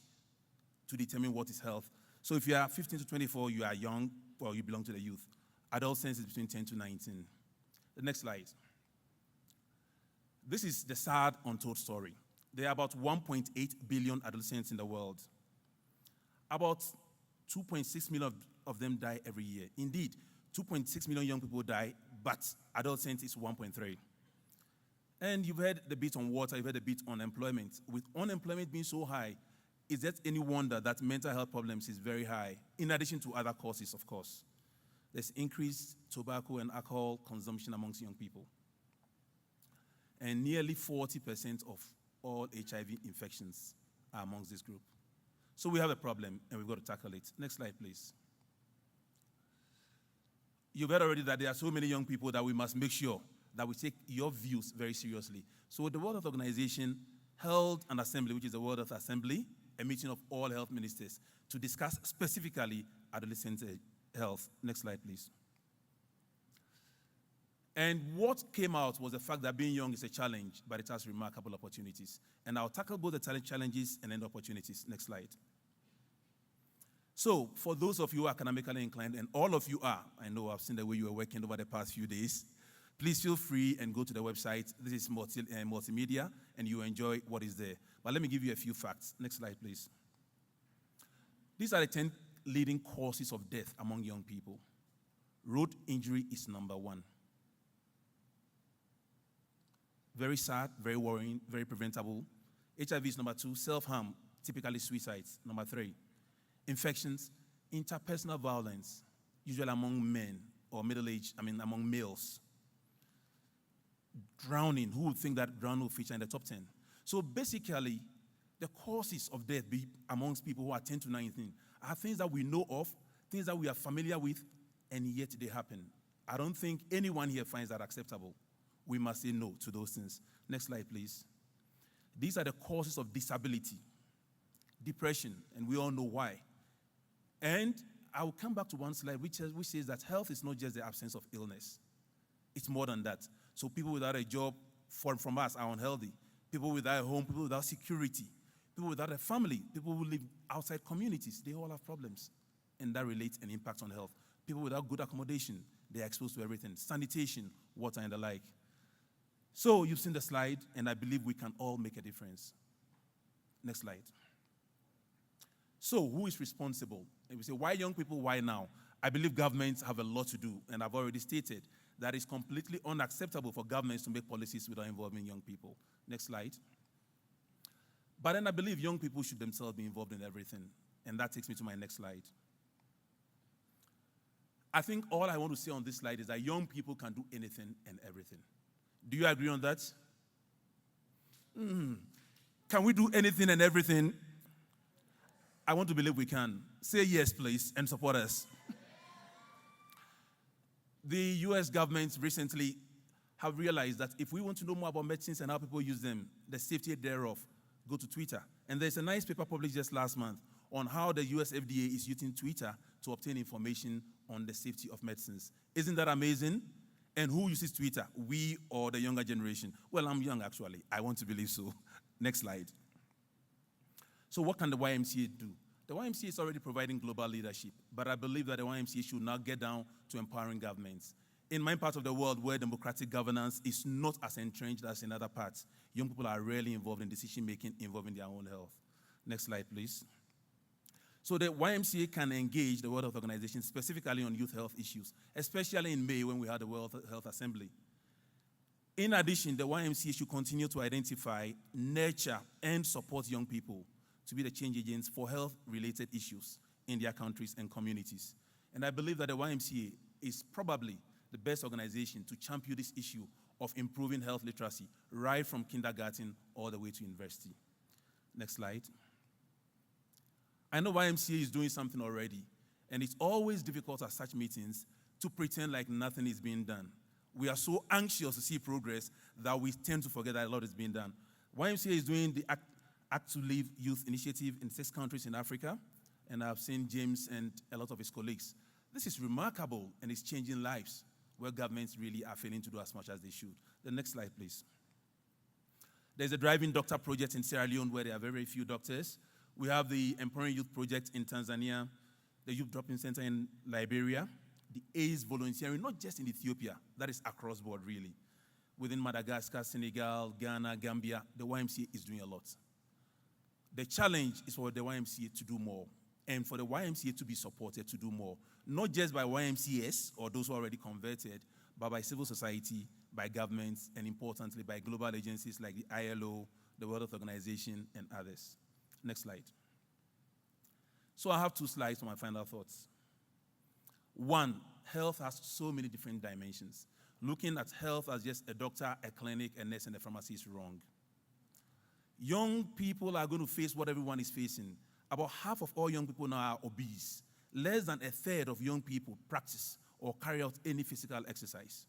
to determine what is health. So if you are 15 to 24, you are young, or you belong to the youth. Adult census is between 10 to 19. The next slide. This is the sad untold story. There are about 1.8 billion adolescents in the world. About 2.6 million of them die every year. Indeed, 2.6 million young people die, but adult census is 1.3. And you've heard the bit on water, you've heard the bit on employment. With unemployment being so high, is that any wonder that mental health problems is very high, in addition to other causes, of course. There's increased tobacco and alcohol consumption amongst young people. And nearly 40% of all HIV infections are amongst this group. So we have a problem, and we've got to tackle it. Next slide, please. You've heard already that there are so many young people that we must make sure that we take your views very seriously. So the World Health Organization held an assembly, which is the World Health Assembly, a meeting of all health ministers, to discuss specifically adolescent health. Next slide, please. And what came out was the fact that being young is a challenge, but it has remarkable opportunities. And I'll tackle both the challenges and then the opportunities. Next slide. So, for those of you who are academically inclined, and all of you are, I know I've seen the way you were working over the past few days, please feel free and go to the website. This is multimedia, and you enjoy what is there. But let me give you a few facts. Next slide, please. These are the 10 leading causes of death among young people. Road injury is number 1. Very sad, very worrying, very preventable. HIV is number 2. Self-harm, typically suicides, number 3. Infections, interpersonal violence, usually among men or among males. Drowning, who would think that drowning will feature in the top 10? So basically, the causes of death amongst people who are 10 to 19 are things that we know of, things that we are familiar with, and yet they happen. I don't think anyone here finds that acceptable. We must say no to those things. Next slide, please. These are the causes of disability, depression, and we all know why. And I will come back to one slide which says that health is not just the absence of illness. It's more than that. So people without a job from us are unhealthy. People without a home, people without security, people without a family, people who live outside communities, they all have problems. And that relates and impacts on health. People without good accommodation, they are exposed to everything. Sanitation, water, and the like. So you've seen the slide, and I believe we can all make a difference. Next slide. So who is responsible? And we say, why young people, why now? I believe governments have a lot to do, and I've already stated that it's completely unacceptable for governments to make policies without involving young people. Next slide. But then I believe young people should themselves be involved in everything, and that takes me to my next slide. I think all I want to say on this slide is that young people can do anything and everything. Do you agree on that? Can we do anything and everything? I want to believe we can. Say yes, please, and support us. The US government recently have realized that if we want to know more about medicines and how people use them, the safety thereof, go to Twitter. And there's a nice paper published just last month on how the US FDA is using Twitter to obtain information on the safety of medicines. Isn't that amazing? And who uses Twitter? We or the younger generation? Well, I'm young, actually. I want to believe so. Next slide. So what can the YMCA do? The YMCA is already providing global leadership, but I believe that the YMCA should now get down to empowering governments. In my part of the world where democratic governance is not as entrenched as in other parts, young people are rarely involved in decision-making involving their own health. Next slide, please. So the YMCA can engage the World Health Organization specifically on youth health issues, especially in May when we had the World Health Assembly. In addition, the YMCA should continue to identify, nurture, and support young people to be the change agents for health-related issues in their countries and communities. And I believe that the YMCA is probably the best organization to champion this issue of improving health literacy right from kindergarten all the way to university. Next slide. I know YMCA is doing something already, and it's always difficult at such meetings to pretend like nothing is being done. We are so anxious to see progress that we tend to forget that a lot is being done. YMCA is doing the Act to Live Youth Initiative in 6 countries in Africa, and I've seen James and a lot of his colleagues. This is remarkable, and it's changing lives where governments really are failing to do as much as they should. The next slide, please. There's a driving doctor project in Sierra Leone where there are very, very few doctors. We have the Empowering Youth Project in Tanzania, the Youth Drop-In Center in Liberia, the AIDS volunteering, not just in Ethiopia, that is across board really. Within Madagascar, Senegal, Ghana, Gambia, the YMCA is doing a lot. The challenge is for the YMCA to do more, and for the YMCA to be supported to do more, not just by YMCAs or those who are already converted, but by civil society, by governments, and importantly, by global agencies like the ILO, the World Health Organization, and others. Next slide. So I have 2 slides for my final thoughts. 1, health has so many different dimensions. Looking at health as just a doctor, a clinic, a nurse, and a pharmacy is wrong. Young people are going to face what everyone is facing. About half of all young people now are obese. Less than a third of young people practice or carry out any physical exercise.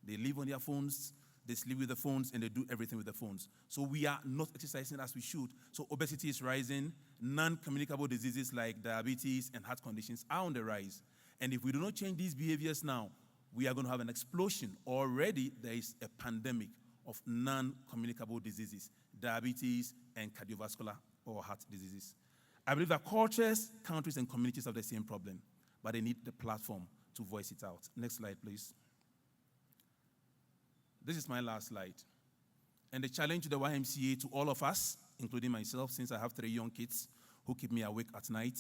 They live on their phones, they sleep with the phones, and they do everything with the phones. So we are not exercising as we should. So obesity is rising. Non-communicable diseases like diabetes and heart conditions are on the rise. And if we do not change these behaviors now, we are going to have an explosion. Already there is a pandemic of non-communicable diseases, diabetes and cardiovascular or heart diseases. I believe that cultures, countries, and communities have the same problem, but they need the platform to voice it out. Next slide, please. This is my last slide. And the challenge to the YMCA, to all of us, including myself, since I have 3 young kids who keep me awake at night,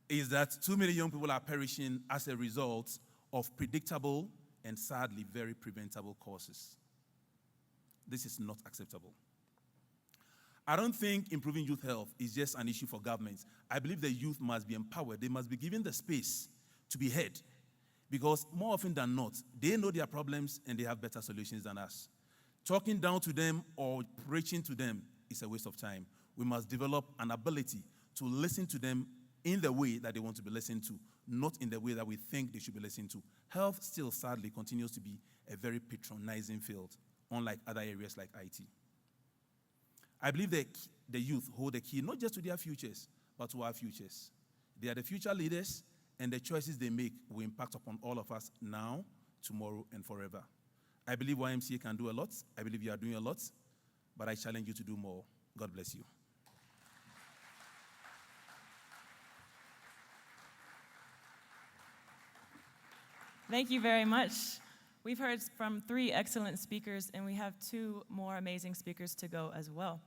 is that too many young people are perishing as a result of predictable and sadly very preventable causes. This is not acceptable. I don't think improving youth health is just an issue for governments. I believe the youth must be empowered. They must be given the space to be heard, because more often than not, they know their problems and they have better solutions than us. Talking down to them or preaching to them is a waste of time. We must develop an ability to listen to them in the way that they want to be listened to, not in the way that we think they should be listened to. Health still, sadly, continues to be a very patronizing field, unlike other areas like IT. I believe that the youth hold the key not just to their futures, but to our futures. They are the future leaders, and the choices they make will impact upon all of us now, tomorrow, and forever. I believe YMCA can do a lot. I believe you are doing a lot, but I challenge you to do more. God bless you. Thank you very much. We've heard from 3 excellent speakers, and we have 2 more amazing speakers to go as well.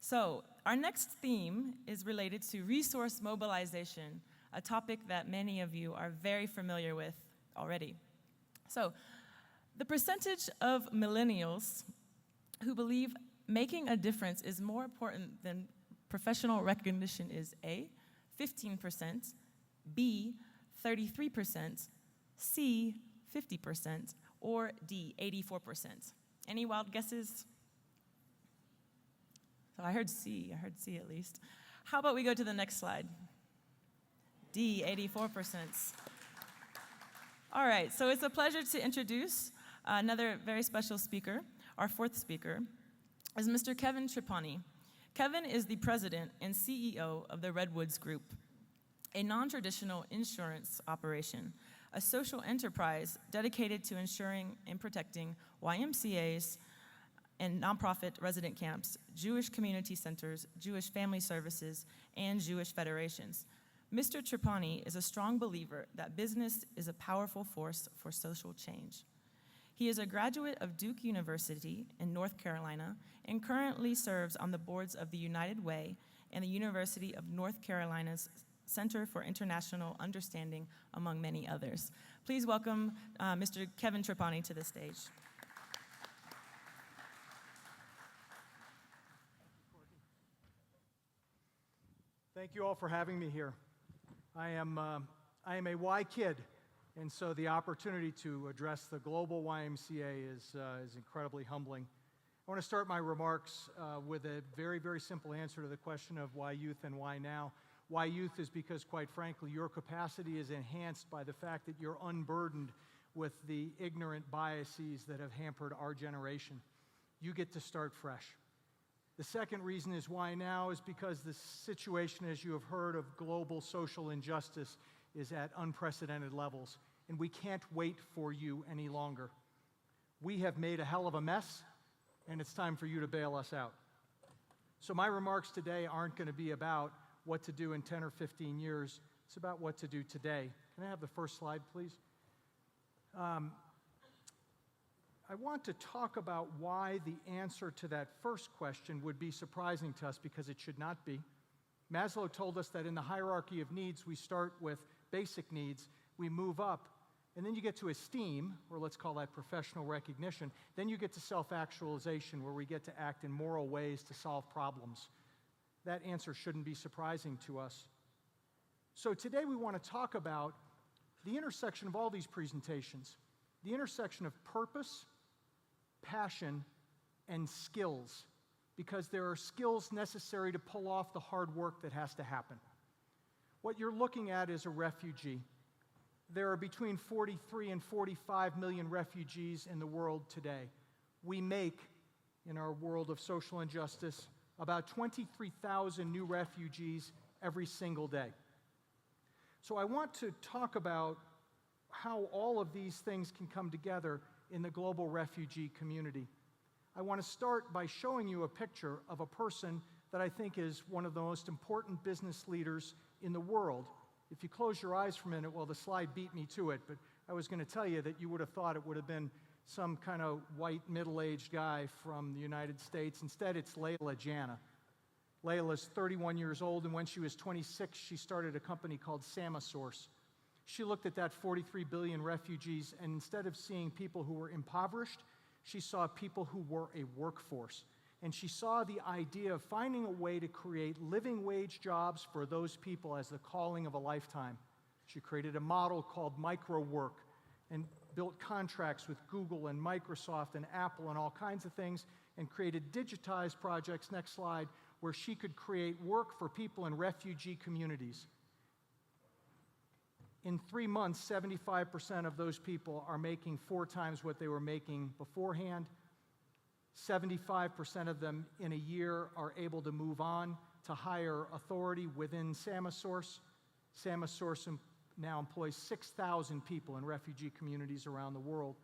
So our next theme is related to resource mobilization, a topic that many of you are very familiar with already. So the percentage of millennials who believe making a difference is more important than professional recognition is A, 15%, B, 33%, C, 50%, or D, 84%. Any wild guesses? So I heard C at least. How about we go to the next slide? D, 84%. All right, so it's a pleasure to introduce another very special speaker. Our 4th speaker is Mr. Kevin Tripani. Kevin is the president and CEO of the Redwoods Group, a non-traditional insurance operation, a social enterprise dedicated to ensuring and protecting YMCAs and nonprofit resident camps, Jewish community centers, Jewish family services, and Jewish federations. Mr. Trapani is a strong believer that business is a powerful force for social change. He is a graduate of Duke University in North Carolina and currently serves on the boards of the United Way and the University of North Carolina's Center for International Understanding, among many others. Please welcome Mr. Kevin Trapani to the stage. Thank you all for having me here. I am a Y kid, and so the opportunity to address the global YMCA is incredibly humbling. I want to start my remarks with a very, very simple answer to the question of why youth and why now. Why youth is because, quite frankly, your capacity is enhanced by the fact that you're unburdened with the ignorant biases that have hampered our generation. You get to start fresh. The second reason is why now is because the situation, as you have heard, of global social injustice is at unprecedented levels, and we can't wait for you any longer. We have made a hell of a mess, and it's time for you to bail us out. So my remarks today aren't going to be about what to do in 10 or 15 years. It's about what to do today. Can I have the first slide, please? I want to talk about why the answer to that first question would be surprising to us, because it should not be. Maslow told us that in the hierarchy of needs, we start with basic needs, we move up, and then you get to esteem, or let's call that professional recognition. Then you get to self-actualization, where we get to act in moral ways to solve problems. That answer shouldn't be surprising to us. So today we want to talk about the intersection of all these presentations, the intersection of purpose, passion, and skills, because there are skills necessary to pull off the hard work that has to happen. What you're looking at is a refugee. There are between 43 and 45 million refugees in the world today. We make, in our world of social injustice, about 23,000 new refugees every single day. So I want to talk about how all of these things can come together in the global refugee community. I want to start by showing you a picture of a person that I think is one of the most important business leaders in the world. If you close your eyes for a minute, well, the slide beat me to it, but I was going to tell you that you would have thought it would have been some kind of white middle-aged guy from the United States. Instead, it's Layla Jana. Layla's 31 years old, and when she was 26, she started a company called Samasource. She looked at that 43 billion refugees, and instead of seeing people who were impoverished, she saw people who were a workforce. And she saw the idea of finding a way to create living wage jobs for those people as the calling of a lifetime. She created a model called micro work and built contracts with Google and Microsoft and Apple and all kinds of things, and created digitized projects, next slide, where she could create work for people in refugee communities. In 3 months, 75% of those people are making 4 times what they were making beforehand. 75% of them in a year are able to move on to higher authority within Samasource. Samasource now employs 6,000 people in refugee communities around the world.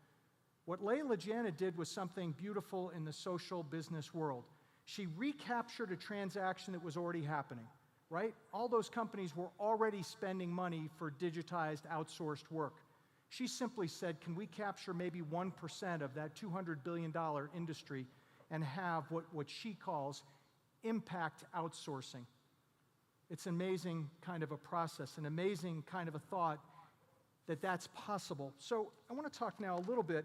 What Layla Jana did was something beautiful in the social business world. She recaptured a transaction that was already happening, right? All those companies were already spending money for digitized, outsourced work. She simply said, can we capture maybe 1% of that $200 billion industry and have what she calls impact outsourcing? It's an amazing kind of a process, an amazing kind of a thought that that's possible. So I want to talk now a little bit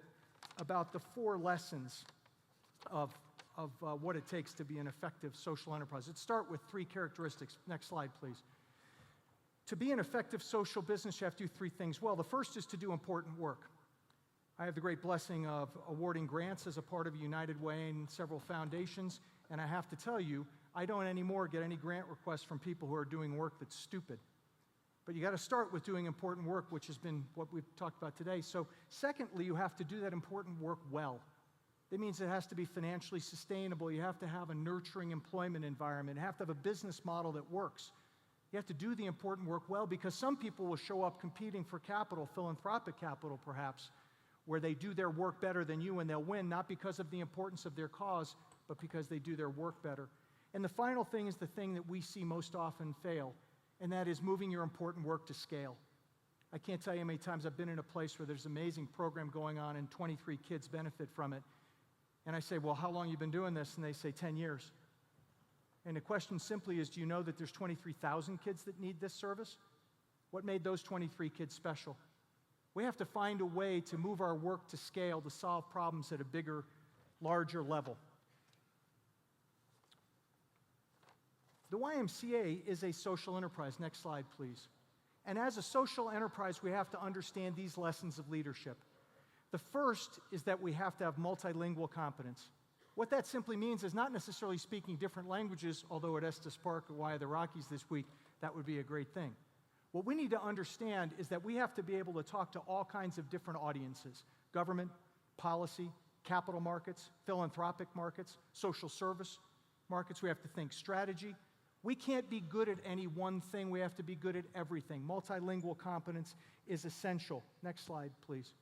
about the 4 lessons of what it takes to be an effective social enterprise. Let's start with 3 characteristics. Next slide, please. To be an effective social business, you have to do 3 things well. The first is to do important work. I have the great blessing of awarding grants as a part of United Way and several foundations, and I have to tell you, I don't anymore get any grant requests from people who are doing work that's stupid. But you got to start with doing important work, which has been what we've talked about today. So secondly, you have to do that important work well. That means it has to be financially sustainable. You have to have a nurturing employment environment. You have to have a business model that works. You have to do the important work well, because some people will show up competing for capital, philanthropic capital perhaps, where they do their work better than you and they'll win, not because of the importance of their cause, but because they do their work better. And the final thing is the thing that we see most often fail, and that is moving your important work to scale. I can't tell you how many times I've been in a place where there's an amazing program going on and 23 kids benefit from it. And I say, well, how long have you been doing this? And they say, 10 years. And the question simply is, do you know that there's 23,000 kids that need this service? What made those 23 kids special? We have to find a way to move our work to scale to solve problems at a bigger, larger level. The YMCA is a social enterprise. Next slide, please. And as a social enterprise, we have to understand these lessons of leadership. The first is that we have to have multilingual competence. What that simply means is not necessarily speaking different languages, although at Estes Park at Y of the Rockies this week, that would be a great thing. What we need to understand is that we have to be able to talk to all kinds of different audiences: government, policy, capital markets, philanthropic markets, social service markets. We have to think strategy. We can't be good at any one thing. We have to be good at everything. Multilingual competence is essential. Next slide, please.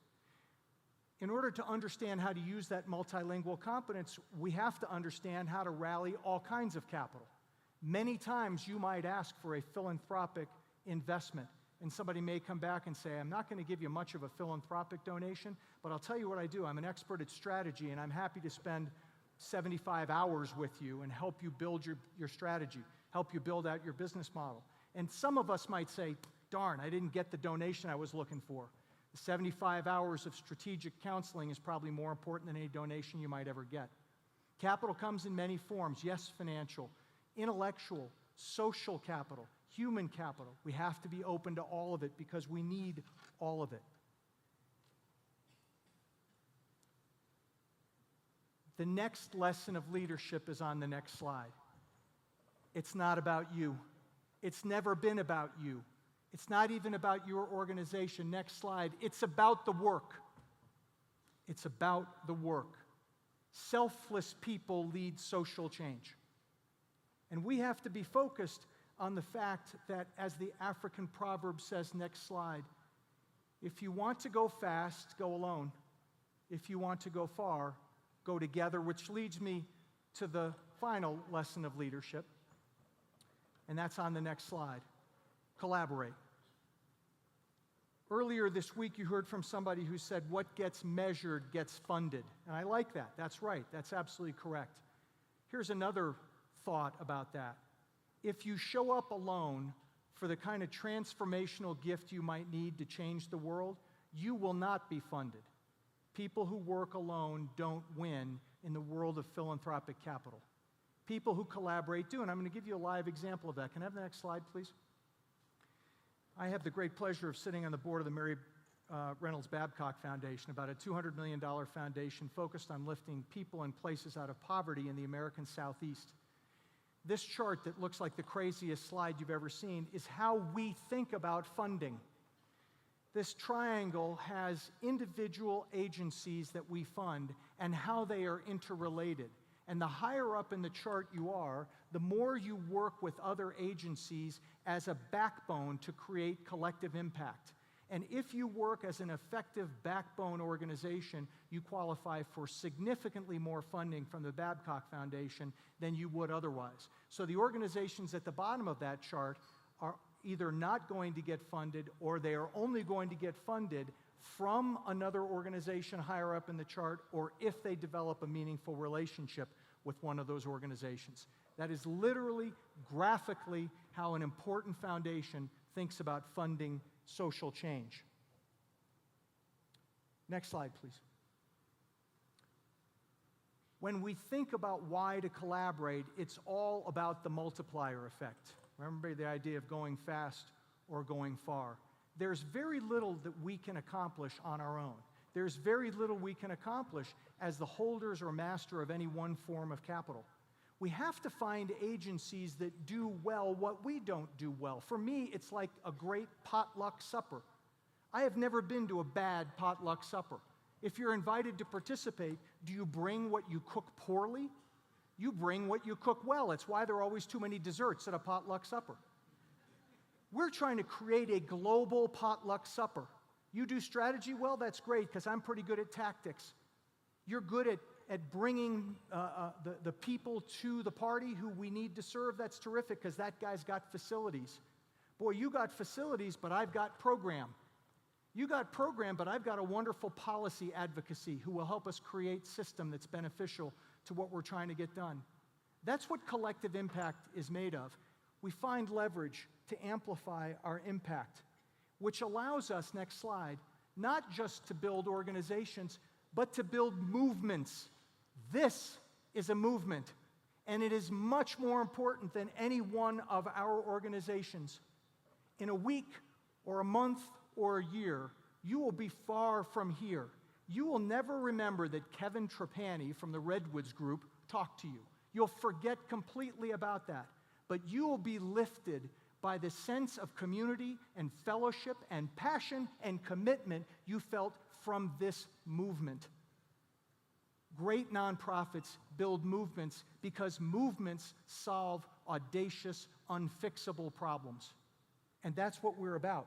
In order to understand how to use that multilingual competence, we have to understand how to rally all kinds of capital. Many times you might ask for a philanthropic investment, and somebody may come back and say, I'm not going to give you much of a philanthropic donation, but I'll tell you what I do. I'm an expert at strategy, and I'm happy to spend 75 hours with you and help you build your strategy, help you build out your business model. And some of us might say, darn, I didn't get the donation I was looking for. The 75 hours of strategic counseling is probably more important than any donation you might ever get. Capital comes in many forms. Yes, financial, intellectual, social capital, human capital. We have to be open to all of it because we need all of it. The next lesson of leadership is on the next slide. It's not about you. It's never been about you. It's not even about your organization. Next slide. It's about the work. It's about the work. Selfless people lead social change. And we have to be focused on the fact that, as the African proverb says, next slide, if you want to go fast, go alone. If you want to go far, go together, which leads me to the final lesson of leadership. And that's on the next slide. Collaborate. Earlier this week, you heard from somebody who said, what gets measured gets funded. And I like that. That's right. That's absolutely correct. Here's another thought about that. If you show up alone for the kind of transformational gift you might need to change the world, you will not be funded. People who work alone don't win in the world of philanthropic capital. People who collaborate do, and I'm going to give you a live example of that. Can I have the next slide, please? I have the great pleasure of sitting on the board of the Mary Reynolds Babcock Foundation, about a $200 million foundation focused on lifting people and places out of poverty in the American Southeast. This chart that looks like the craziest slide you've ever seen is how we think about funding. This triangle has individual agencies that we fund and how they are interrelated. And the higher up in the chart you are, the more you work with other agencies as a backbone to create collective impact. And if you work as an effective backbone organization, you qualify for significantly more funding from the Babcock Foundation than you would otherwise. So the organizations at the bottom of that chart are either not going to get funded, or they are only going to get funded from another organization higher up in the chart, or if they develop a meaningful relationship with one of those organizations. That is literally, graphically, how an important foundation thinks about funding social change. Next slide, please. When we think about why to collaborate, it's all about the multiplier effect. Remember the idea of going fast or going far. There's very little that we can accomplish on our own. There's very little we can accomplish as the holders or master of any one form of capital. We have to find agencies that do well what we don't do well. For me, it's like a great potluck supper. I have never been to a bad potluck supper. If you're invited to participate, do you bring what you cook poorly? You bring what you cook well. It's why there are always too many desserts at a potluck supper. We're trying to create a global potluck supper You do strategy well, that's great, because I'm pretty good at tactics. You're good at bringing the people to the party who we need to serve, that's terrific, because that guy's got facilities. Boy, you got facilities, but I've got program. You got program, but I've got a wonderful policy advocacy who will help us create system that's beneficial to what we're trying to get done. That's what collective impact is made of. We find leverage to amplify our impact, which allows us, next slide, not just to build organizations, but to build movements. This is a movement, and it is much more important than any one of our organizations. In a week or a month or a year, you will be far from here. You will never remember that Kevin Trapani from the Redwoods Group talked to you. You'll forget completely about that. But you will be lifted by the sense of community and fellowship and passion and commitment you felt from this movement. Great nonprofits build movements because movements solve audacious, unfixable problems. And that's what we're about.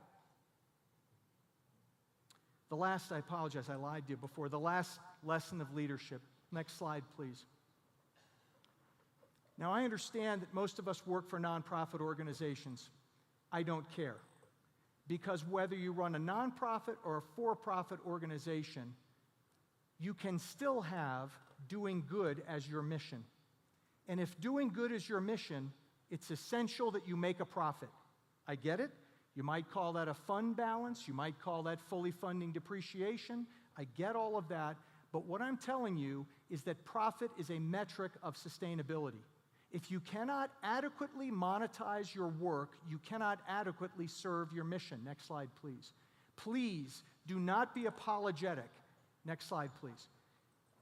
I apologize, I lied to you before. The last lesson of leadership. Next slide, please. Now, I understand that most of us work for nonprofit organizations. I don't care. Because whether you run a nonprofit or a for-profit organization, you can still have doing good as your mission. And if doing good is your mission, it's essential that you make a profit. I get it. You might call that a fund balance. You might call that fully funding depreciation. I get all of that. But what I'm telling you is that profit is a metric of sustainability. If you cannot adequately monetize your work, you cannot adequately serve your mission. Next slide, please. Please do not be apologetic. Next slide, please.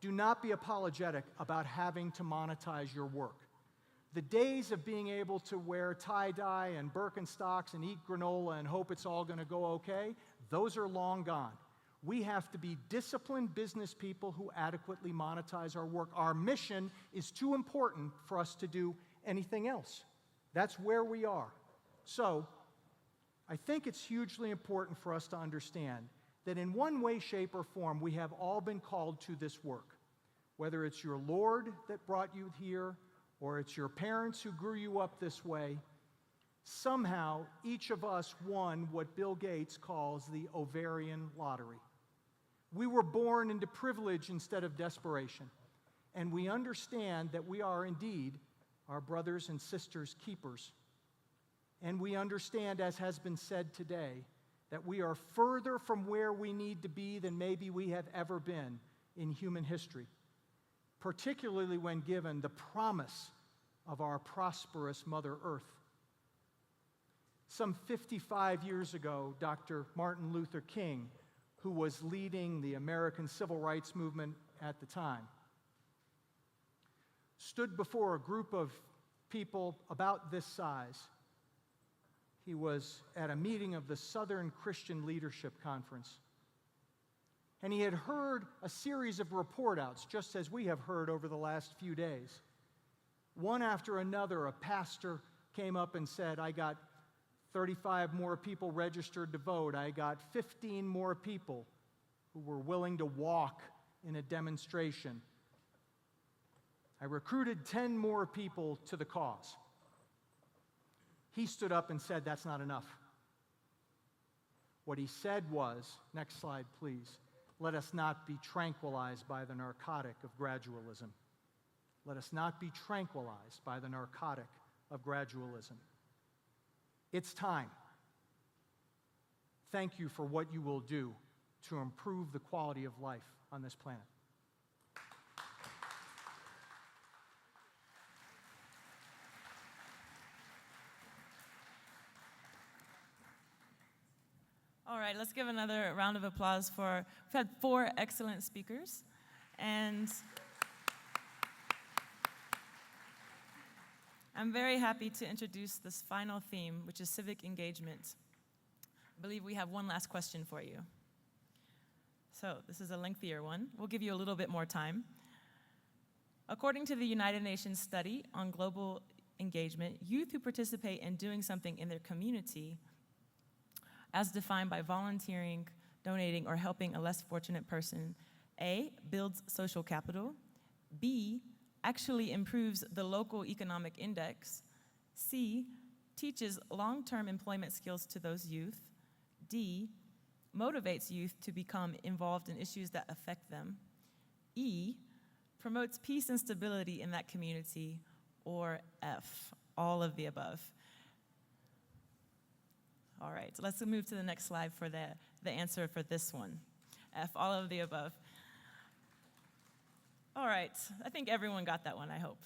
Do not be apologetic about having to monetize your work. The days of being able to wear tie-dye and Birkenstocks and eat granola and hope it's all going to go okay, those are long gone. We have to be disciplined business people who adequately monetize our work. Our mission is too important for us to do anything else. That's where we are. So, I think it's hugely important for us to understand that in one way, shape, or form, we have all been called to this work. Whether it's your Lord that brought you here, or it's your parents who grew you up this way, somehow each of us won what Bill Gates calls the ovarian lottery. We were born into privilege instead of desperation, and we understand that we are indeed our brothers and sisters' keepers. And we understand, as has been said today, that we are further from where we need to be than maybe we have ever been in human history, particularly when given the promise of our prosperous Mother Earth. Some 55 years ago, Dr. Martin Luther King, who was leading the American Civil Rights Movement at the time, stood before a group of people about this size. He was at a meeting of the Southern Christian Leadership Conference. And he had heard a series of report outs, just as we have heard over the last few days. One after another, a pastor came up and said, I got 35 more people registered to vote. I got 15 more people who were willing to walk in a demonstration. I recruited 10 more people to the cause. He stood up and said, that's not enough. What he said was, next slide, please, let us not be tranquilized by the narcotic of gradualism. Let us not be tranquilized by the narcotic of gradualism. It's time. Thank you for what you will do to improve the quality of life on this planet. All right, let's give another round of applause for, we've had 4 excellent speakers, and I'm very happy to introduce this final theme, which is civic engagement. I believe we have one last question for you. So this is a lengthier one. We'll give you a little bit more time. According to the United Nations study on global engagement, youth who participate in doing something in their community, as defined by volunteering, donating, or helping a less fortunate person, A, builds social capital, B, actually improves the local economic index, C, teaches long-term employment skills to those youth, D, motivates youth to become involved in issues that affect them, E, promotes peace and stability in that community, or F, all of the above. All right, so let's move to the next slide for the answer for this one. F, all of the above. All right, I think everyone got that one, I hope.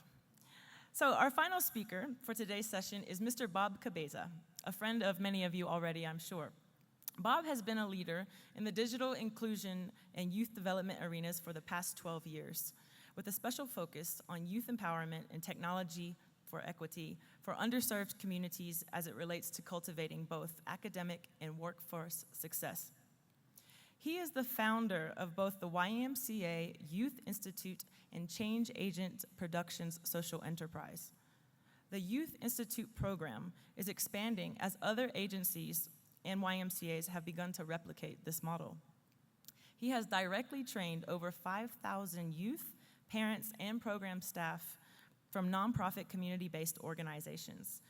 So our final speaker for today's session is Mr. Bob Cabeza, a friend of many of you already, I'm sure. Bob has been a leader in the digital inclusion and youth development arenas for the past 12 years, with a special focus on youth empowerment and technology for equity for underserved communities as it relates to cultivating both academic and workforce success. He is the founder of both the YMCA Youth Institute and Change Agent Productions social enterprise. The Youth Institute program is expanding as other agencies and YMCAs have begun to replicate this model. He has directly trained over 5,000 youth, parents, and program staff from nonprofit community-based organizations.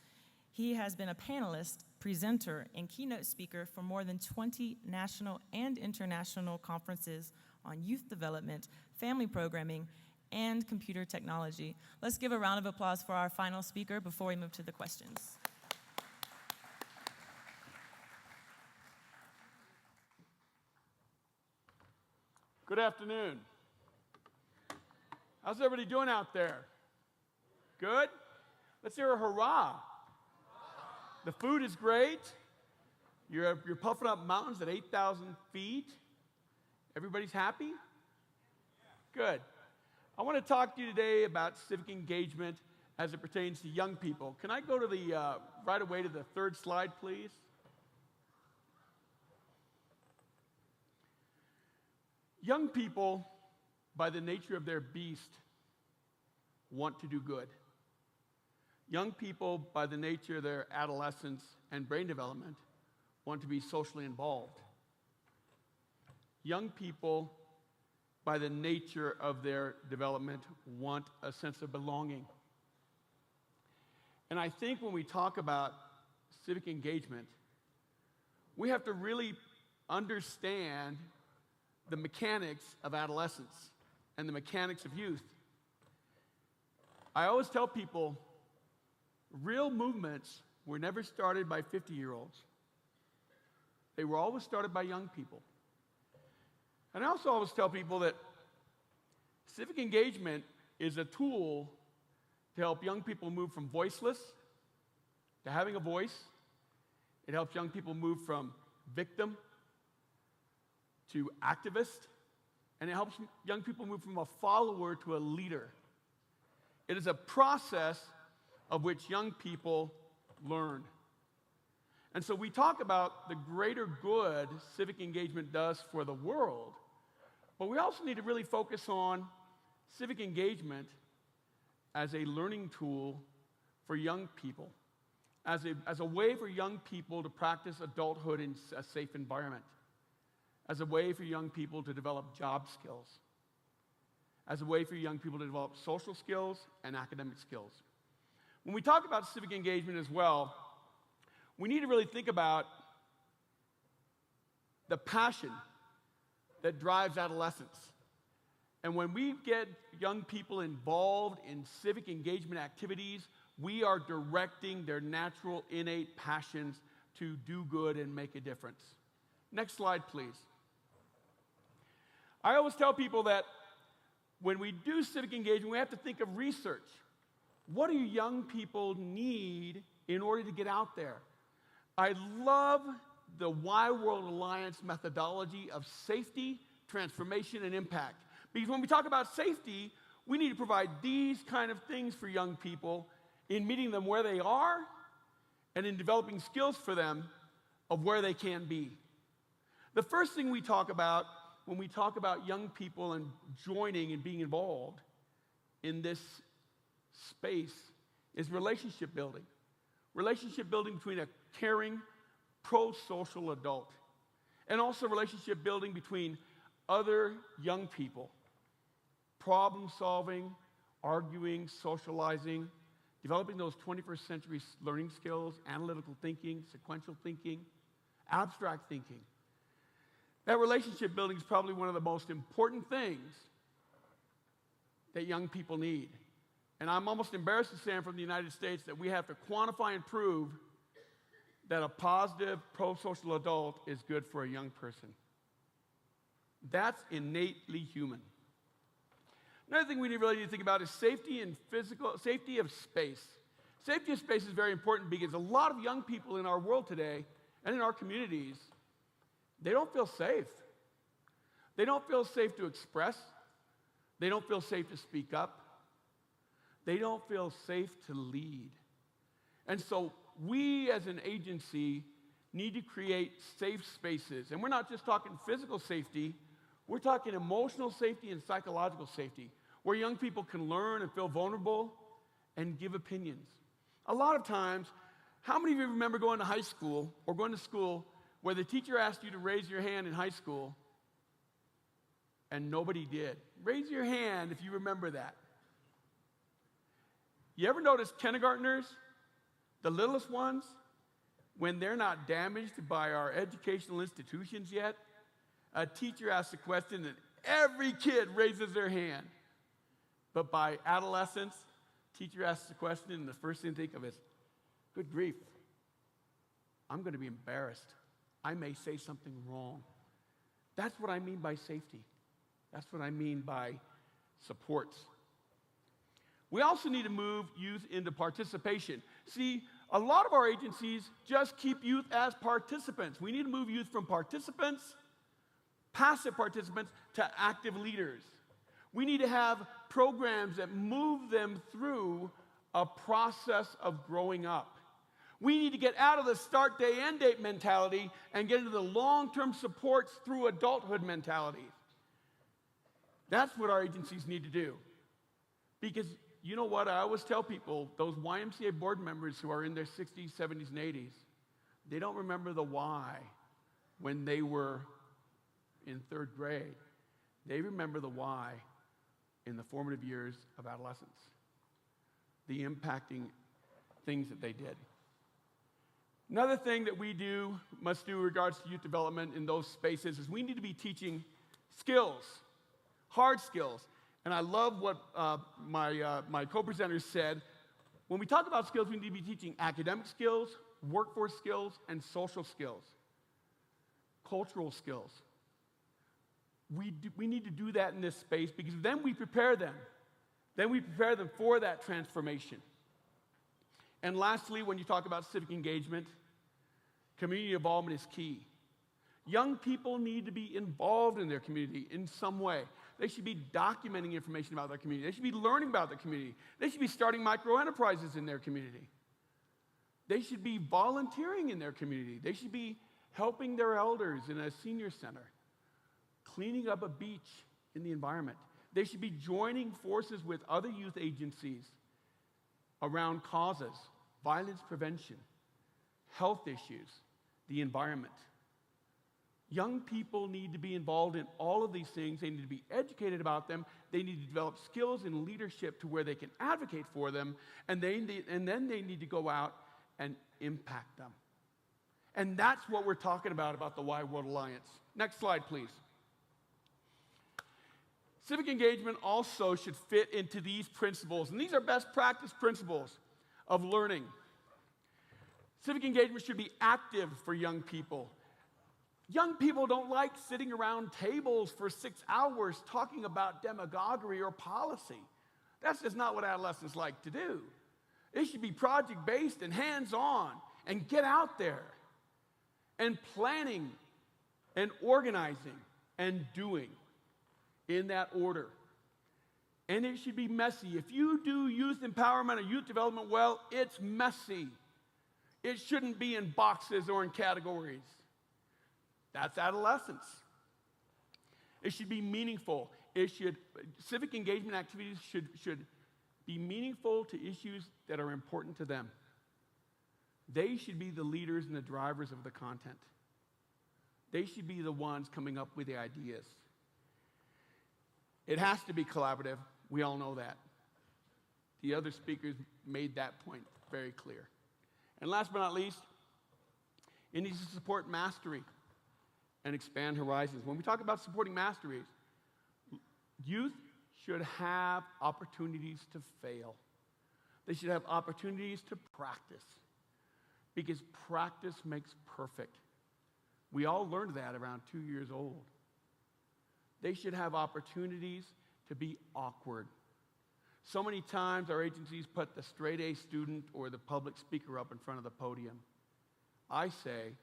He has been a panelist, presenter, and keynote speaker for more than 20 national and international conferences on youth development, family programming, and computer technology. Let's give a round of applause for our final speaker before we move to the questions. Good afternoon. How's everybody doing out there? Good? Let's hear a hurrah. The food is great. You're puffing up mountains at 8,000 feet. Everybody's happy? Good. I want to talk to you today about civic engagement as it pertains to young people. Can I go to the right away to the third slide, please? Young people, by the nature of their beast, want to do good. Young people, by the nature of their adolescence and brain development, want to be socially involved. Young people, by the nature of their development, want a sense of belonging. And I think when we talk about civic engagement, we have to really understand the mechanics of adolescence and the mechanics of youth. I always tell people, real movements were never started by 50-year-olds. They were always started by young people. And I also always tell people that civic engagement is a tool to help young people move from voiceless to having a voice. It helps young people move from victim to activist, and it helps young people move from a follower to a leader. It is a process of which young people learn. And so we talk about the greater good civic engagement does for the world, but we also need to really focus on civic engagement as a learning tool for young people, as a way for young people to practice adulthood in a safe environment, as a way for young people to develop job skills, as a way for young people to develop social skills and academic skills. When we talk about civic engagement as well, we need to really think about the passion that drives adolescence. And when we get young people involved in civic engagement activities, we are directing their natural, innate passions to do good and make a difference. Next slide, please. I always tell people that when we do civic engagement, we have to think of research. What do young people need in order to get out there? I love the Y World Alliance methodology of safety, transformation, and impact. Because when we talk about safety, we need to provide these kind of things for young people in meeting them where they are and in developing skills for them of where they can be. The first thing we talk about when we talk about young people and joining and being involved in this space is relationship building. Relationship building between a caring, pro-social adult. And also relationship building between other young people. Problem solving, arguing, socializing, developing those 21st century learning skills, analytical thinking, sequential thinking, abstract thinking. That relationship building is probably one of the most important things that young people need. And I'm almost embarrassed to say I'm from the United States that we have to quantify and prove that a positive, pro-social adult is good for a young person. That's innately human. Another thing we really need to think about is safety of space. Safety of space is very important because a lot of young people in our world today and in our communities, they don't feel safe. They don't feel safe to express. They don't feel safe to speak up. They don't feel safe to lead. And so we as an agency need to create safe spaces. And we're not just talking physical safety, we're talking emotional safety and psychological safety, where young people can learn and feel vulnerable and give opinions. A lot of times, how many of you remember going to high school or going to school where the teacher asked you to raise your hand in high school and nobody did? Raise your hand if you remember that. You ever notice kindergartners, the littlest ones, when they're not damaged by our educational institutions yet, a teacher asks a question and every kid raises their hand. But by adolescence, teacher asks a question and the first thing they think of is, good grief, I'm going to be embarrassed. I may say something wrong. That's what I mean by safety. That's what I mean by supports. We also need to move youth into participation. See, a lot of our agencies just keep youth as participants. We need to move youth from participants, passive participants, to active leaders. We need to have programs that move them through a process of growing up. We need to get out of the start day, end date mentality and get into the long-term supports through adulthood mentality. That's what our agencies need to do. Because you know what? I always tell people, those YMCA board members who are in their 60s, 70s, and 80s, they don't remember the why when they were in third grade. They remember the why in the formative years of adolescence, the impacting things that they did. Another thing that we must do in regards to youth development in those spaces is we need to be teaching skills, hard skills. And I love what my co-presenters said. When we talk about skills, we need to be teaching academic skills, workforce skills, and social skills, cultural skills. We need to do that in this space because then we prepare them. Then we prepare them for that transformation. And lastly, when you talk about civic engagement, community involvement is key. Young people need to be involved in their community in some way. They should be documenting information about their community. They should be learning about their community. They should be starting micro-enterprises in their community. They should be volunteering in their community. They should be helping their elders in a senior center, cleaning up a beach in the environment. They should be joining forces with other youth agencies around causes, violence prevention, health issues, the environment. Young people need to be involved in all of these things. They need to be educated about them. They need to develop skills and leadership to where they can advocate for them, and then they need to go out and impact them. And that's what we're talking about the Y World Alliance. Next slide, please. Civic engagement also should fit into these principles, and these are best practice principles of learning. Civic engagement should be active for young people. Young people don't like sitting around tables for 6 hours talking about demagoguery or policy. That's just not what adolescents like to do. It should be project-based and hands-on and get out there and planning and organizing and doing in that order. And it should be messy. If you do youth empowerment or youth development well, it's messy. It shouldn't be in boxes or in categories. That's adolescence. It should be meaningful. Civic engagement activities should be meaningful to issues that are important to them. They should be the leaders and the drivers of the content. They should be the ones coming up with the ideas. It has to be collaborative. We all know that. The other speakers made that point very clear. And last but not least, it needs to support mastery and expand horizons. When we talk about supporting masteries, youth should have opportunities to fail. They should have opportunities to practice, because practice makes perfect. We all learned that around 2 years old. They should have opportunities to be awkward. So many times our agencies put the straight A student or the public speaker up in front of the podium. I say,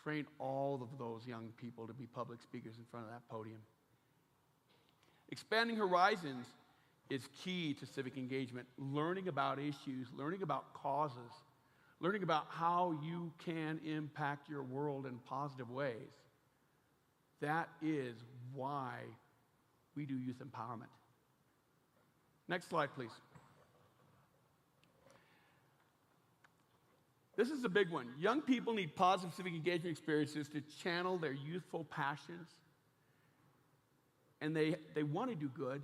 train all of those young people to be public speakers in front of that podium. Expanding horizons is key to civic engagement. Learning about issues, learning about causes, learning about how you can impact your world in positive ways. That is why we do youth empowerment. Next slide, please. This is a big one. Young people need positive civic engagement experiences to channel their youthful passions. And they want to do good.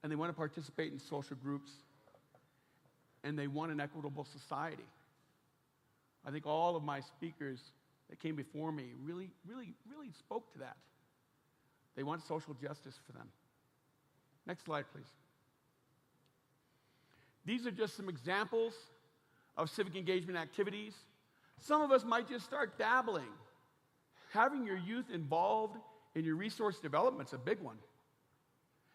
And they want to participate in social groups. And they want an equitable society. I think all of my speakers that came before me really spoke to that. They want social justice for them. Next slide, please. These are just some examples of civic engagement activities. Some of us might just start dabbling. Having your youth involved in your resource development is a big one.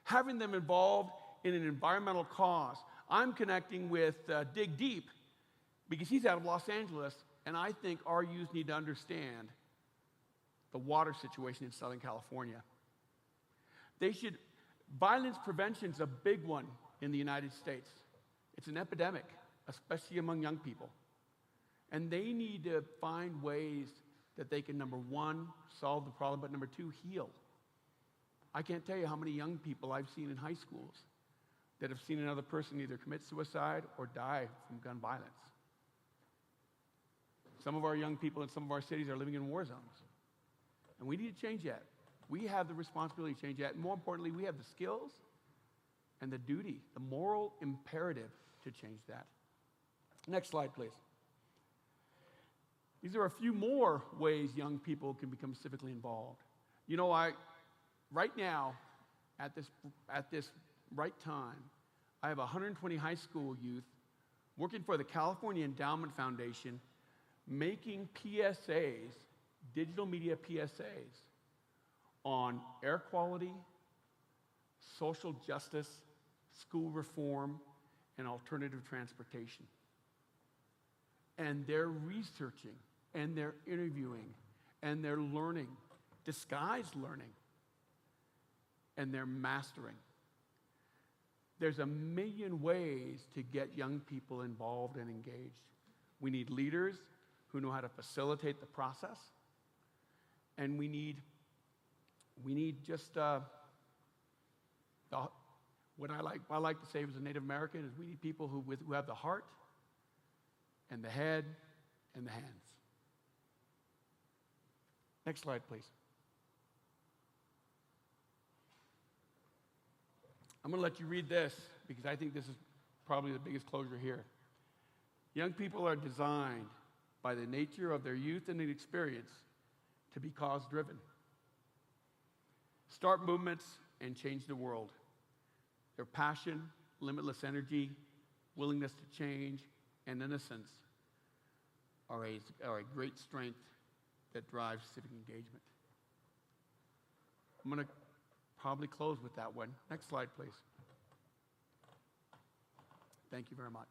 Having them involved in an environmental cause. I'm connecting with Dig Deep because he's out of Los Angeles, and I think our youth need to understand the water situation in Southern California. Violence prevention is a big one in the United States. It's an epidemic, especially among young people. And they need to find ways that they can, number one, solve the problem, but number two, heal. I can't tell you how many young people I've seen in high schools that have seen another person either commit suicide or die from gun violence. Some of our young people in some of our cities are living in war zones. And we need to change that. We have the responsibility to change that. And more importantly, we have the skills and the duty, the moral imperative to change that. Next slide, please. These are a few more ways young people can become civically involved. You know, right now, at this right time, I have 120 high school youth working for the California Endowment Foundation, making PSAs, digital media PSAs, on air quality, social justice, school reform, and alternative transportation. And they're researching, and they're interviewing, and they're learning, disguised learning, and they're mastering. There's a million ways to get young people involved and engaged. We need leaders who know how to facilitate the process, and we need just what I like to say as a Native American is we need people who have the heart and the head and the hands. Next slide, please. I'm going to let you read this because I think this is probably the biggest closure here. Young people are designed by the nature of their youth and experience to be cause-driven. Start movements and change the world. Their passion, limitless energy, willingness to change, and innocence are a great strength that drives civic engagement. I'm going to probably close with that one. Next slide, please. Thank you very much.